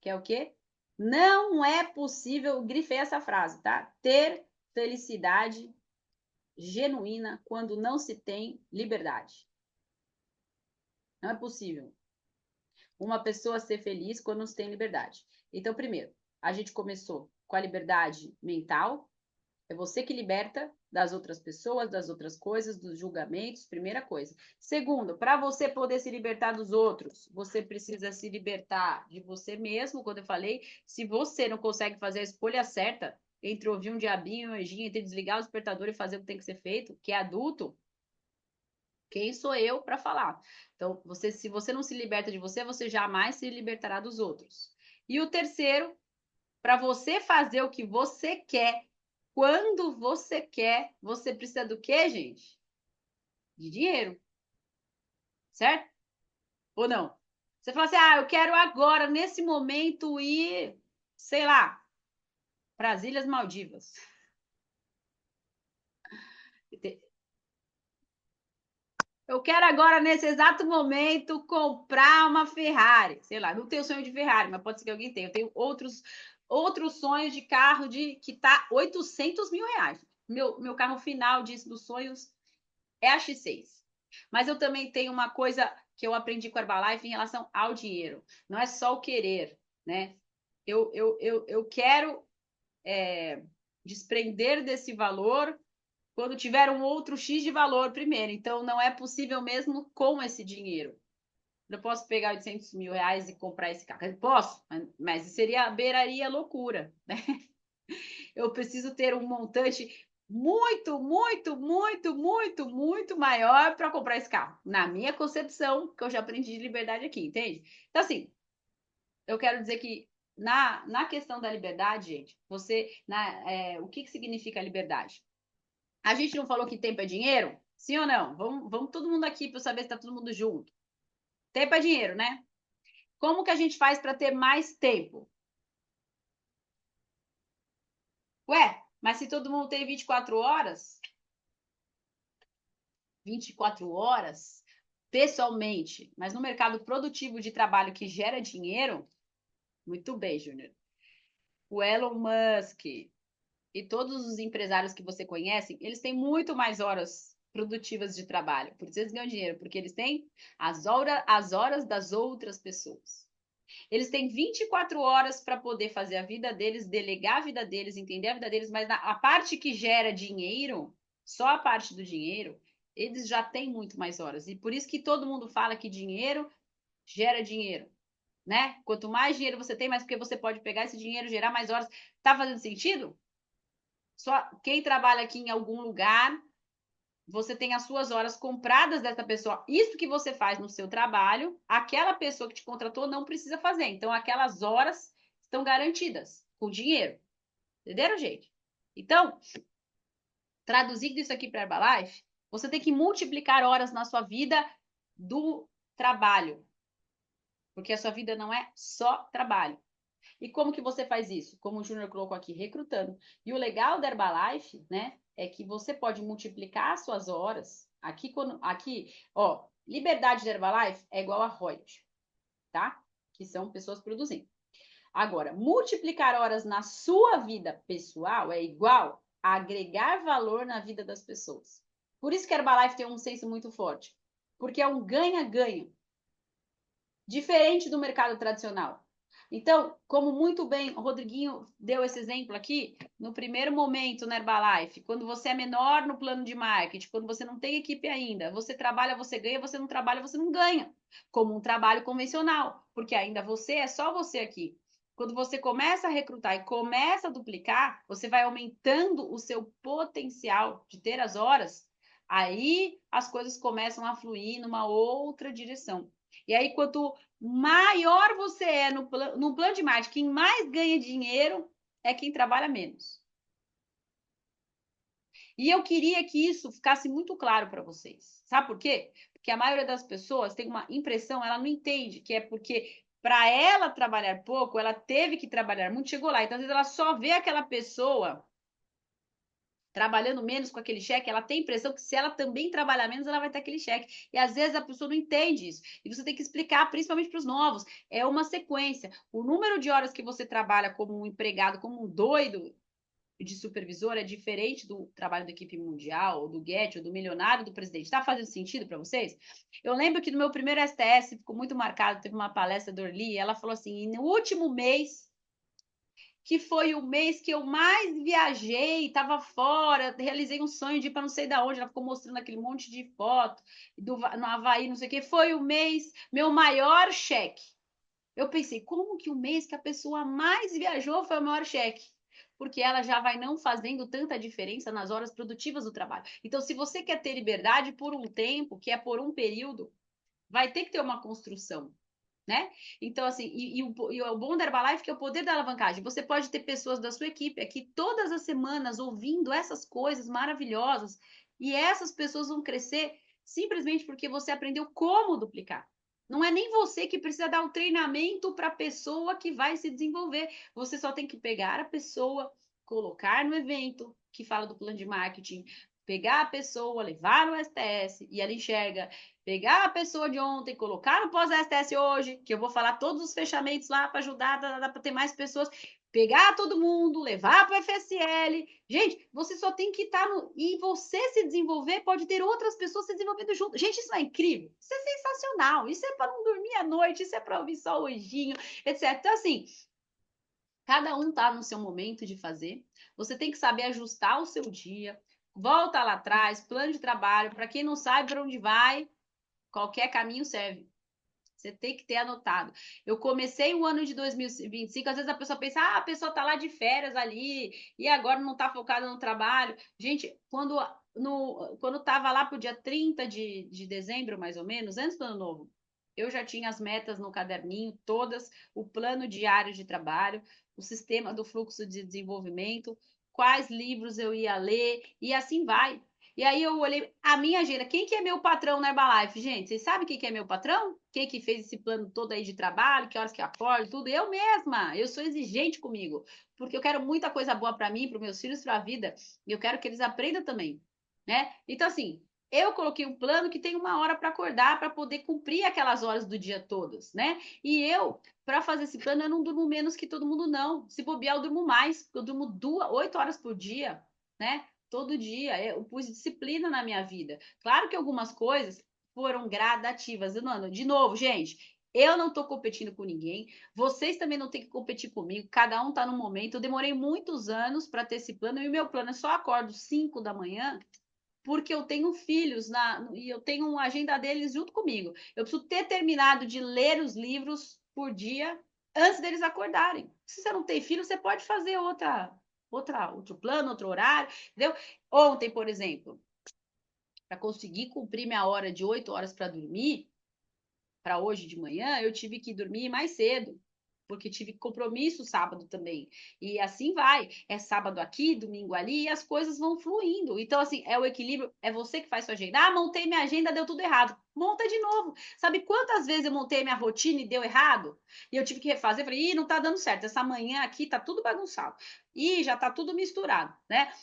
Que é o quê? Não é possível, grifei essa frase, tá? Ter felicidade genuína quando não se tem liberdade. Não é possível uma pessoa ser feliz quando se tem liberdade. Então, primeiro, a gente começou com a liberdade mental, é você que liberta das outras pessoas, das outras coisas, dos julgamentos, primeira coisa. Segundo, para você poder se libertar dos outros, você precisa se libertar de você mesmo, quando eu falei, se você não consegue fazer a escolha certa entre ouvir um diabinho e um anjinho, entre desligar o despertador e fazer o que tem que ser feito, que é adulto, quem sou eu para falar? Então, se você não se liberta de você, você jamais se libertará dos outros. E o terceiro, para você fazer o que você quer, quando você quer, você precisa do quê, gente? De dinheiro, certo? Ou não? Você fala assim, eu quero agora, nesse momento, ir, sei lá, para as Ilhas Maldivas. Eu quero agora, nesse exato momento, comprar uma Ferrari. Sei lá, não tenho sonho de Ferrari, mas pode ser que alguém tenha. Eu tenho outros sonhos de carro que tá 800 mil reais. Meu carro final dos sonhos é a X6. Mas eu também tenho uma coisa que eu aprendi com a Herbalife em relação ao dinheiro. Não é só o querer, né? Eu quero desprender desse valor quando tiver um outro X de valor primeiro. Então, não é possível mesmo com esse dinheiro. Eu posso pegar 800 mil reais e comprar esse carro. Eu posso, mas seria beiraria loucura, né? Eu preciso ter um montante muito, muito, muito, muito, muito maior para comprar esse carro. Na minha concepção, que eu já aprendi de liberdade aqui, entende? Então, assim, eu quero dizer que na questão da liberdade, gente, o que significa liberdade? A gente não falou que tempo é dinheiro? Sim ou não? Vamos todo mundo aqui para saber se está todo mundo junto. Tempo é dinheiro, né? Como que a gente faz para ter mais tempo? Ué, mas se todo mundo tem 24 horas, 24 horas, pessoalmente, mas no mercado produtivo de trabalho que gera dinheiro, muito bem, Júnior. O Elon Musk e todos os empresários que você conhece, eles têm muito mais horas produtivas de trabalho. Por isso eles ganham dinheiro, porque eles têm as horas das outras pessoas. Eles têm 24 horas para poder fazer a vida deles, delegar a vida deles, entender a vida deles, mas a parte que gera dinheiro, só a parte do dinheiro, eles já têm muito mais horas. E por isso que todo mundo fala que dinheiro gera dinheiro, né? Quanto mais dinheiro você tem, mais porque você pode pegar esse dinheiro, gerar mais horas. Tá fazendo sentido? Só quem trabalha aqui em algum lugar, você tem as suas horas compradas dessa pessoa. Isso que você faz no seu trabalho, aquela pessoa que te contratou não precisa fazer. Então, aquelas horas estão garantidas com dinheiro. Entenderam, gente? Então, traduzindo isso aqui para Herbalife, você tem que multiplicar horas na sua vida do trabalho. Porque a sua vida não é só trabalho. E como que você faz isso? Como o Júnior colocou aqui, recrutando. E o legal da Herbalife, né, é que você pode multiplicar as suas horas. Aqui, ó, liberdade de Herbalife é igual a royalties, tá? Que são pessoas produzindo. Agora, multiplicar horas na sua vida pessoal é igual a agregar valor na vida das pessoas. Por isso que a Herbalife tem um senso muito forte. Porque é um ganha-ganha. Diferente do mercado tradicional. Então, como muito bem o Rodriguinho deu esse exemplo aqui, no primeiro momento na Herbalife, quando você é menor no plano de marketing, quando você não tem equipe ainda, você trabalha, você ganha, você não trabalha, você não ganha, como um trabalho convencional, porque ainda você é só você aqui. Quando você começa a recrutar e começa a duplicar, você vai aumentando o seu potencial de ter as horas, aí as coisas começam a fluir numa outra direção. E aí, quanto maior você é no plano de marketing, quem mais ganha dinheiro é quem trabalha menos. E eu queria que isso ficasse muito claro para vocês. Sabe por quê? Porque a maioria das pessoas tem uma impressão, ela não entende que é porque para ela trabalhar pouco, ela teve que trabalhar muito, chegou lá. Então, às vezes, ela só vê aquela pessoa trabalhando menos com aquele cheque, ela tem a impressão que se ela também trabalhar menos, ela vai ter aquele cheque. E às vezes a pessoa não entende isso. E você tem que explicar, principalmente para os novos. É uma sequência. O número de horas que você trabalha como um empregado, como um doido de supervisor, é diferente do trabalho da equipe mundial, ou do Get, ou do milionário do presidente. Está fazendo sentido para vocês? Eu lembro que no meu primeiro STS ficou muito marcado, teve uma palestra da Orly, e ela falou assim: no último mês que foi o mês que eu mais viajei, estava fora, realizei um sonho de ir para não sei da onde, ela ficou mostrando aquele monte de foto no Havaí, não sei o que, foi o mês, meu maior cheque. Eu pensei, como que o mês que a pessoa mais viajou foi o maior cheque? Porque ela já vai não fazendo tanta diferença nas horas produtivas do trabalho. Então, se você quer ter liberdade por um tempo, que é por um período, vai ter que ter uma construção, né? Então, assim, o bom da Herbalife é que é o poder da alavancagem. Você pode ter pessoas da sua equipe aqui todas as semanas ouvindo essas coisas maravilhosas e essas pessoas vão crescer simplesmente porque você aprendeu como duplicar. Não é nem você que precisa dar o treinamento para a pessoa que vai se desenvolver. Você só tem que pegar a pessoa, colocar no evento que fala do plano de marketing, pegar a pessoa, levar no STS e ela enxerga, pegar a pessoa de ontem, colocar no pós-STS hoje, que eu vou falar todos os fechamentos lá para ajudar, para ter mais pessoas, pegar todo mundo, levar para o FSL. Gente, você só tem que estar no... E você se desenvolver, pode ter outras pessoas se desenvolvendo junto. Gente, isso não é incrível? Isso é sensacional. Isso é para não dormir à noite, isso é para ouvir só o anjinho, etc. Então, assim, Cada um tá no seu momento de fazer. Você tem que saber ajustar o seu dia. Volta lá atrás, plano de trabalho. Para quem não sabe para onde vai, qualquer caminho serve. Você tem que ter anotado. Eu comecei o ano de 2025, às vezes a pessoa pensa, a pessoa tá lá de férias ali, e agora não tá focada no trabalho. Gente, quando tava lá pro dia 30 de dezembro, mais ou menos, antes do ano novo, eu já tinha as metas no caderninho, todas, o plano diário de trabalho, o sistema do fluxo de desenvolvimento, quais livros eu ia ler, e assim vai. E aí eu olhei a minha agenda. Quem que é meu patrão na Herbalife, gente? Vocês sabem quem que é meu patrão? Quem que fez esse plano todo aí de trabalho? Que horas que eu acordo, tudo? Eu mesma. Eu sou exigente comigo, porque eu quero muita coisa boa para mim, para meus filhos, para a vida, e eu quero que eles aprendam também, né? Então assim, eu coloquei um plano que tem uma hora para acordar para poder cumprir aquelas horas do dia todas, né? E eu, para fazer esse plano, eu não durmo menos que todo mundo, não. Se bobear, eu durmo mais, porque eu durmo 8 horas por dia, né? Todo dia. Eu pus disciplina na minha vida. Claro que algumas coisas foram gradativas. De novo, gente, eu não estou competindo com ninguém. Vocês também não têm que competir comigo. Cada um está no momento. Eu demorei muitos anos para ter esse plano. E o meu plano é só acordo 5 da manhã porque eu tenho filhos e eu tenho uma agenda deles junto comigo. Eu preciso ter terminado de ler os livros por dia antes deles acordarem. Se você não tem filho, você pode fazer outro plano, outro horário, entendeu? Ontem, por exemplo, para conseguir cumprir minha hora de 8 horas para dormir, para hoje de manhã, eu tive que dormir mais cedo, porque tive compromisso sábado também. E assim vai. É sábado aqui, domingo ali, e as coisas vão fluindo. Então, assim, é o equilíbrio, é você que faz sua agenda. Ah, montei minha agenda, deu tudo errado. Monta de novo. Sabe quantas vezes eu montei minha rotina e deu errado? E eu tive que refazer, falei, ih, não tá dando certo. Essa manhã aqui tá tudo bagunçado. Ih, já tá tudo misturado, né?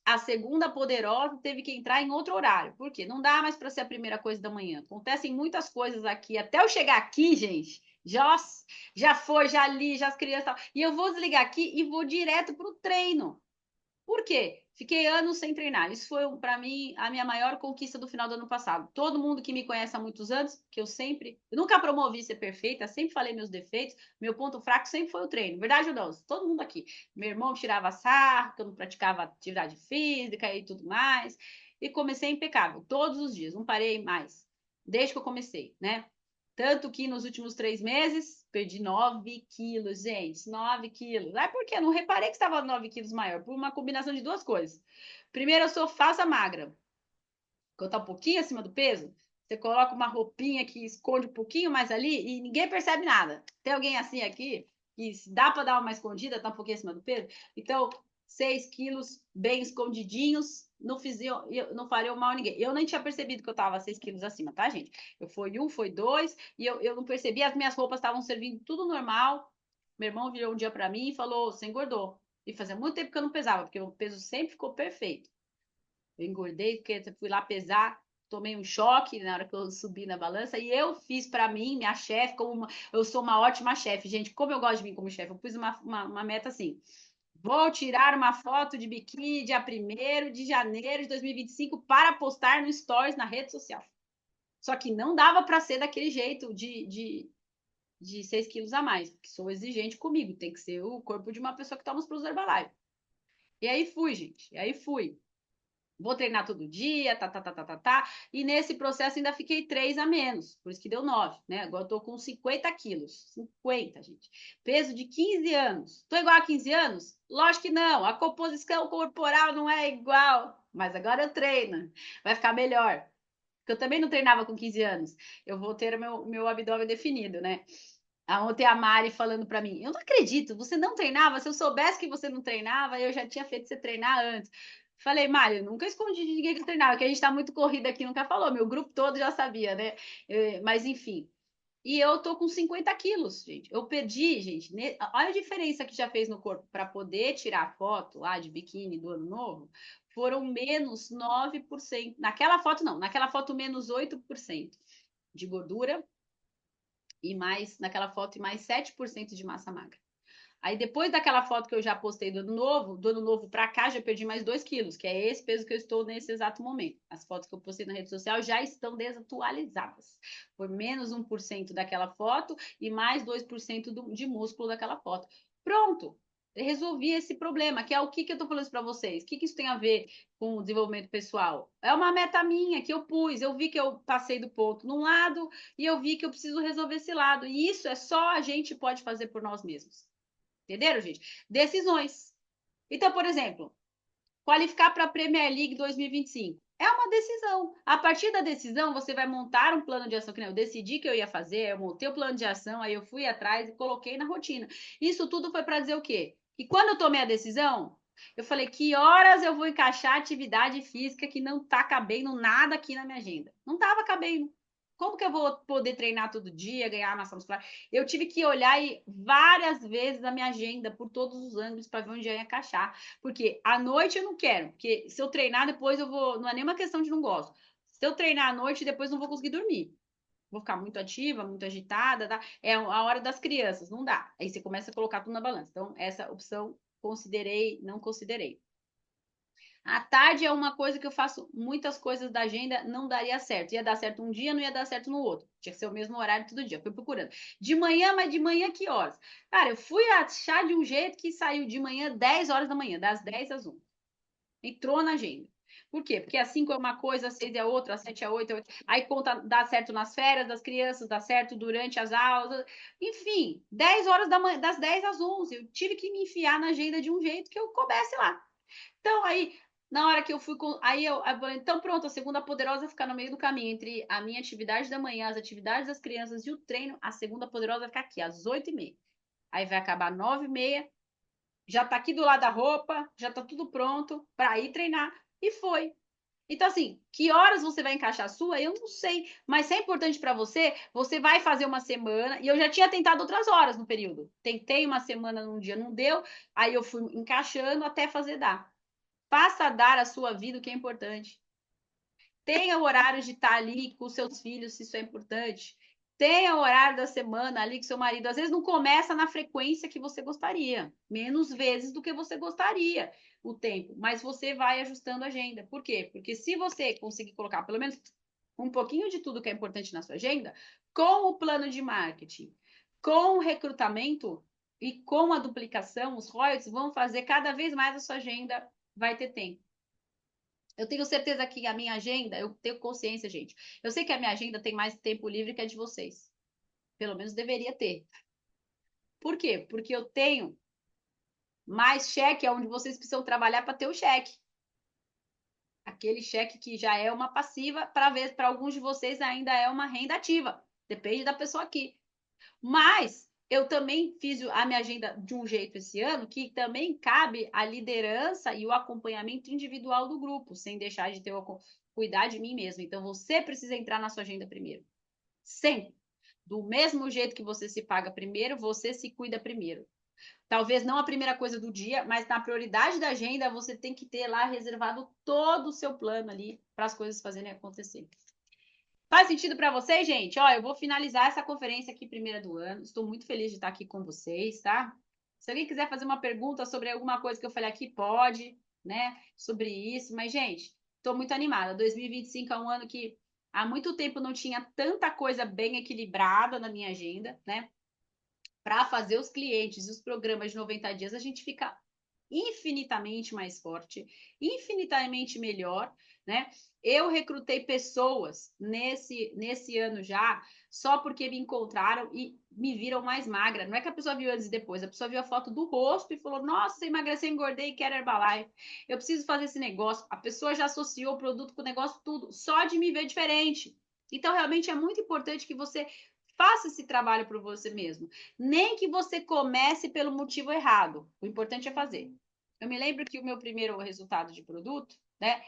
A segunda poderosa teve que entrar em outro horário. Por quê? Não dá mais para ser a primeira coisa da manhã. Acontecem muitas coisas aqui. Até eu chegar aqui, gente, já foi, já li, já as crianças. E eu vou desligar aqui e vou direto para o treino. Por quê? Fiquei anos sem treinar. Isso foi, para mim, a minha maior conquista do final do ano passado. Todo mundo que me conhece há muitos anos, que eu nunca promovi ser perfeita, sempre falei meus defeitos, meu ponto fraco sempre foi o treino. Verdade ou não? Todo mundo aqui. Meu irmão tirava sarro, que eu não praticava atividade física e tudo mais. E comecei impecável, todos os dias, não parei mais, desde que eu comecei, né? Tanto que nos últimos 3 meses, perdi 9 quilos, gente. 9 quilos. Ah, por quê? Eu não reparei que estava 9 quilos maior. Por uma combinação de duas coisas. Primeiro, eu sou falsa magra. Quando tá um pouquinho acima do peso, você coloca uma roupinha que esconde um pouquinho mais ali e ninguém percebe nada. Tem alguém assim aqui que dá para dar uma escondida, tá um pouquinho acima do peso? Então, 6 quilos bem escondidinhos, não faria mal a ninguém. Eu nem tinha percebido que eu tava 6 quilos acima, tá, gente? Foi 2, e eu não percebi, as minhas roupas estavam servindo tudo normal. Meu irmão virou um dia para mim e falou: você engordou. E fazia muito tempo que eu não pesava, porque o peso sempre ficou perfeito. Eu engordei porque fui lá pesar, tomei um choque na hora que eu subi na balança e eu fiz para mim, minha chefe, eu sou uma ótima chefe, gente, como eu gosto de mim como chefe, eu pus uma meta assim, vou tirar uma foto de biquíni dia 1º de janeiro de 2025 para postar no Stories na rede social. Só que não dava para ser daquele jeito de 6 quilos a mais, porque sou exigente comigo, tem que ser o corpo de uma pessoa que toma os produtos Herbalife. E aí fui, gente, e aí fui. Vou treinar todo dia, tá. E nesse processo ainda fiquei 3 a menos, por isso que deu 9, né? Agora eu tô com 50 quilos. 50, gente. Peso de 15 anos. Tô igual a 15 anos? Lógico que não. A composição corporal não é igual. Mas agora eu treino. Vai ficar melhor. Porque eu também não treinava com 15 anos. Eu vou ter o meu abdômen definido, né? Ontem a Mari falando para mim, eu não acredito, você não treinava? Se eu soubesse que você não treinava, eu já tinha feito você treinar antes. Falei, Mari, eu nunca escondi de ninguém que eu treinava, que a gente tá muito corrida aqui, nunca falou, meu grupo todo já sabia, né? Mas enfim. E eu tô com 50 quilos, gente. Eu perdi, gente. Olha a diferença que já fez no corpo para poder tirar foto lá de biquíni do ano novo. Foram menos 9%. Naquela foto, não. Naquela foto, menos 8% de gordura e naquela foto, e mais 7% de massa magra. Aí depois daquela foto que eu já postei do ano novo para cá, já perdi mais 2 quilos, que é esse peso que eu estou nesse exato momento. As fotos que eu postei na rede social já estão desatualizadas. Foi menos 1% daquela foto e mais 2% de músculo daquela foto. Pronto! resolvi esse problema, que é o que eu estou falando isso para vocês. O que isso tem a ver com o desenvolvimento pessoal? É uma meta minha que eu pus, eu vi que eu passei do ponto num lado e eu vi que eu preciso resolver esse lado. E isso é só a gente pode fazer por nós mesmos. Entenderam, gente? Decisões. Então, por exemplo, qualificar para a Premier League 2025. É uma decisão. A partir da decisão, você vai montar um plano de ação. Que eu decidi que eu ia fazer, eu montei o plano de ação, aí eu fui atrás e coloquei na rotina. Isso tudo foi para dizer o quê? Que quando eu tomei a decisão, eu falei que horas eu vou encaixar atividade física que não está cabendo nada aqui na minha agenda. Não estava cabendo. Como que eu vou poder treinar todo dia, ganhar massa muscular? Eu tive que olhar várias vezes a minha agenda por todos os ângulos para ver onde ia encaixar. Porque à noite eu não quero, porque se eu treinar depois eu vou. Não é nenhuma questão de não gosto. Se eu treinar à noite, depois não vou conseguir dormir. Vou ficar muito ativa, muito agitada, tá? É a hora das crianças, não dá. Aí você começa a colocar tudo na balança. Então, essa opção considerei, não considerei. À tarde é uma coisa que eu faço muitas coisas da agenda, não daria certo. Ia dar certo um dia, não ia dar certo no outro. Tinha que ser o mesmo horário todo dia. Fui procurando. De manhã, mas de manhã que horas? Cara, eu fui achar de um jeito que saiu de manhã 10 horas da manhã, das 10 às 1. Entrou na agenda. Por quê? Porque às 5 é uma coisa, às 6 é outra, às 7 é outra. Aí conta, dá certo nas férias das crianças, dá certo durante as aulas. Enfim, 10 horas da manhã, das 10 às 11. Eu tive que me enfiar na agenda de um jeito que eu coubesse lá. Então, aí, na hora que eu fui com. Aí eu falei, então pronto, a segunda poderosa vai ficar no meio do caminho entre a minha atividade da manhã, as atividades das crianças e o treino. A segunda poderosa vai ficar aqui, às 8h30. Aí vai acabar 9h30. Já tá aqui do lado da roupa, já tá tudo pronto para ir treinar. E foi. Então, assim, que horas você vai encaixar a sua, eu não sei. Mas se é importante para você, você vai fazer uma semana. E eu já tinha tentado outras horas no período. Tentei uma semana num dia, não deu. Aí eu fui encaixando até fazer dar. Faça dar a sua vida o que é importante. Tenha o horário de estar ali com seus filhos, se isso é importante. Tenha o horário da semana ali com seu marido. Às vezes não começa na frequência que você gostaria, menos vezes do que você gostaria o tempo, mas você vai ajustando a agenda. Por quê? Porque se você conseguir colocar pelo menos um pouquinho de tudo que é importante na sua agenda, com o plano de marketing, com o recrutamento e com a duplicação, os royalties vão fazer cada vez mais a sua agenda vai ter tempo. Eu tenho certeza que a minha agenda, eu tenho consciência, gente. Eu sei que a minha agenda tem mais tempo livre que a de vocês. Pelo menos deveria ter. Por quê? Porque eu tenho mais cheque onde vocês precisam trabalhar para ter o cheque. Aquele cheque que já é uma passiva, para ver, para alguns de vocês ainda é uma renda ativa. Depende da pessoa aqui. Mas eu também fiz a minha agenda de um jeito esse ano que também cabe a liderança e o acompanhamento individual do grupo, sem deixar de ter o cuidar de mim mesmo. Então você precisa entrar na sua agenda primeiro. Sempre. Do mesmo jeito que você se paga primeiro, você se cuida primeiro. Talvez não a primeira coisa do dia, mas na prioridade da agenda você tem que ter lá reservado todo o seu plano ali para as coisas fazerem acontecer. Faz sentido para vocês, gente? Ó, eu vou finalizar essa conferência aqui, primeira do ano. Estou muito feliz de estar aqui com vocês, tá? Se alguém quiser fazer uma pergunta sobre alguma coisa que eu falei aqui, pode, né? Sobre isso. Mas, gente, estou muito animada. 2025 é um ano que há muito tempo não tinha tanta coisa bem equilibrada na minha agenda, né? Para fazer os clientes e os programas de 90 dias, a gente fica infinitamente mais forte, infinitamente melhor, né? Eu recrutei pessoas nesse ano já, só porque me encontraram e me viram mais magra. Não é que a pessoa viu antes e depois, a pessoa viu a foto do rosto e falou: Nossa, você emagreceu, engordei, quero Herbalife. Eu preciso fazer esse negócio. A pessoa já associou o produto com o negócio, tudo, só de me ver diferente. Então, realmente é muito importante que você faça esse trabalho por você mesmo. Nem que você comece pelo motivo errado. O importante é fazer. Eu me lembro que o meu primeiro resultado de produto, né?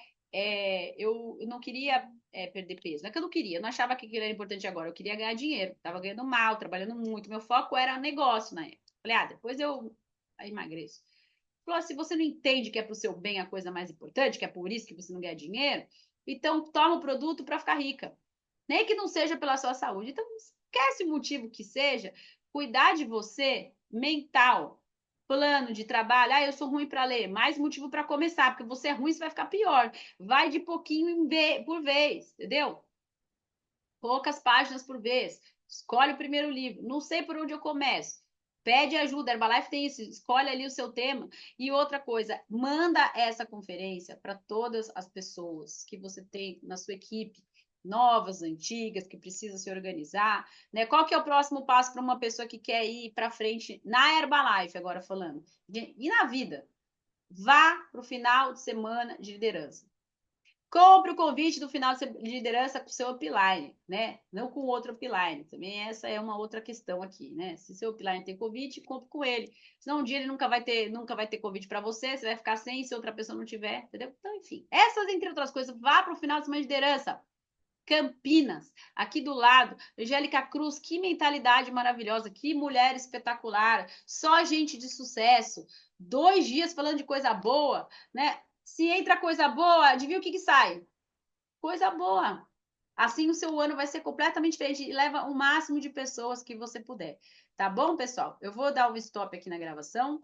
Eu não queria perder peso. Não é que eu não queria, eu não achava que aquilo era importante agora. Eu queria ganhar dinheiro. Estava ganhando mal, trabalhando muito. Meu foco era negócio na época. Falei, depois eu emagreço. Falou, se você não entende que é para o seu bem a coisa mais importante, que é por isso que você não ganha dinheiro, então toma o produto para ficar rica. Nem que não seja pela sua saúde. Então, esquece o motivo que seja, cuidar de você mental, plano de trabalho. Eu sou ruim para ler, mais motivo para começar, porque você é ruim, você vai ficar pior. Vai de pouquinho por vez, entendeu? Poucas páginas por vez. Escolhe o primeiro livro. Não sei por onde eu começo. Pede ajuda, Herbalife tem isso, escolhe ali o seu tema. E outra coisa, manda essa conferência para todas as pessoas que você tem na sua equipe, novas, antigas, que precisa se organizar, né? Qual que é o próximo passo para uma pessoa que quer ir para frente na Herbalife, agora falando, e na vida? Vá para o final de semana de liderança. Compre o convite do final de liderança com o seu upline, né? Não com outro upline. Também essa é uma outra questão aqui, né? Se seu upline tem convite, compre com ele. Senão um dia ele nunca vai ter convite para você, você vai ficar sem se outra pessoa não tiver, entendeu? Então, enfim, essas entre outras coisas, vá para o final de semana de liderança. Campinas, aqui do lado, Angélica Cruz, que mentalidade maravilhosa, que mulher espetacular, só gente de sucesso, 2 dias falando de coisa boa, né? Se entra coisa boa, adivinha o que sai? Coisa boa. Assim o seu ano vai ser completamente diferente e leva o máximo de pessoas que você puder. Tá bom, pessoal? Eu vou dar um stop aqui na gravação.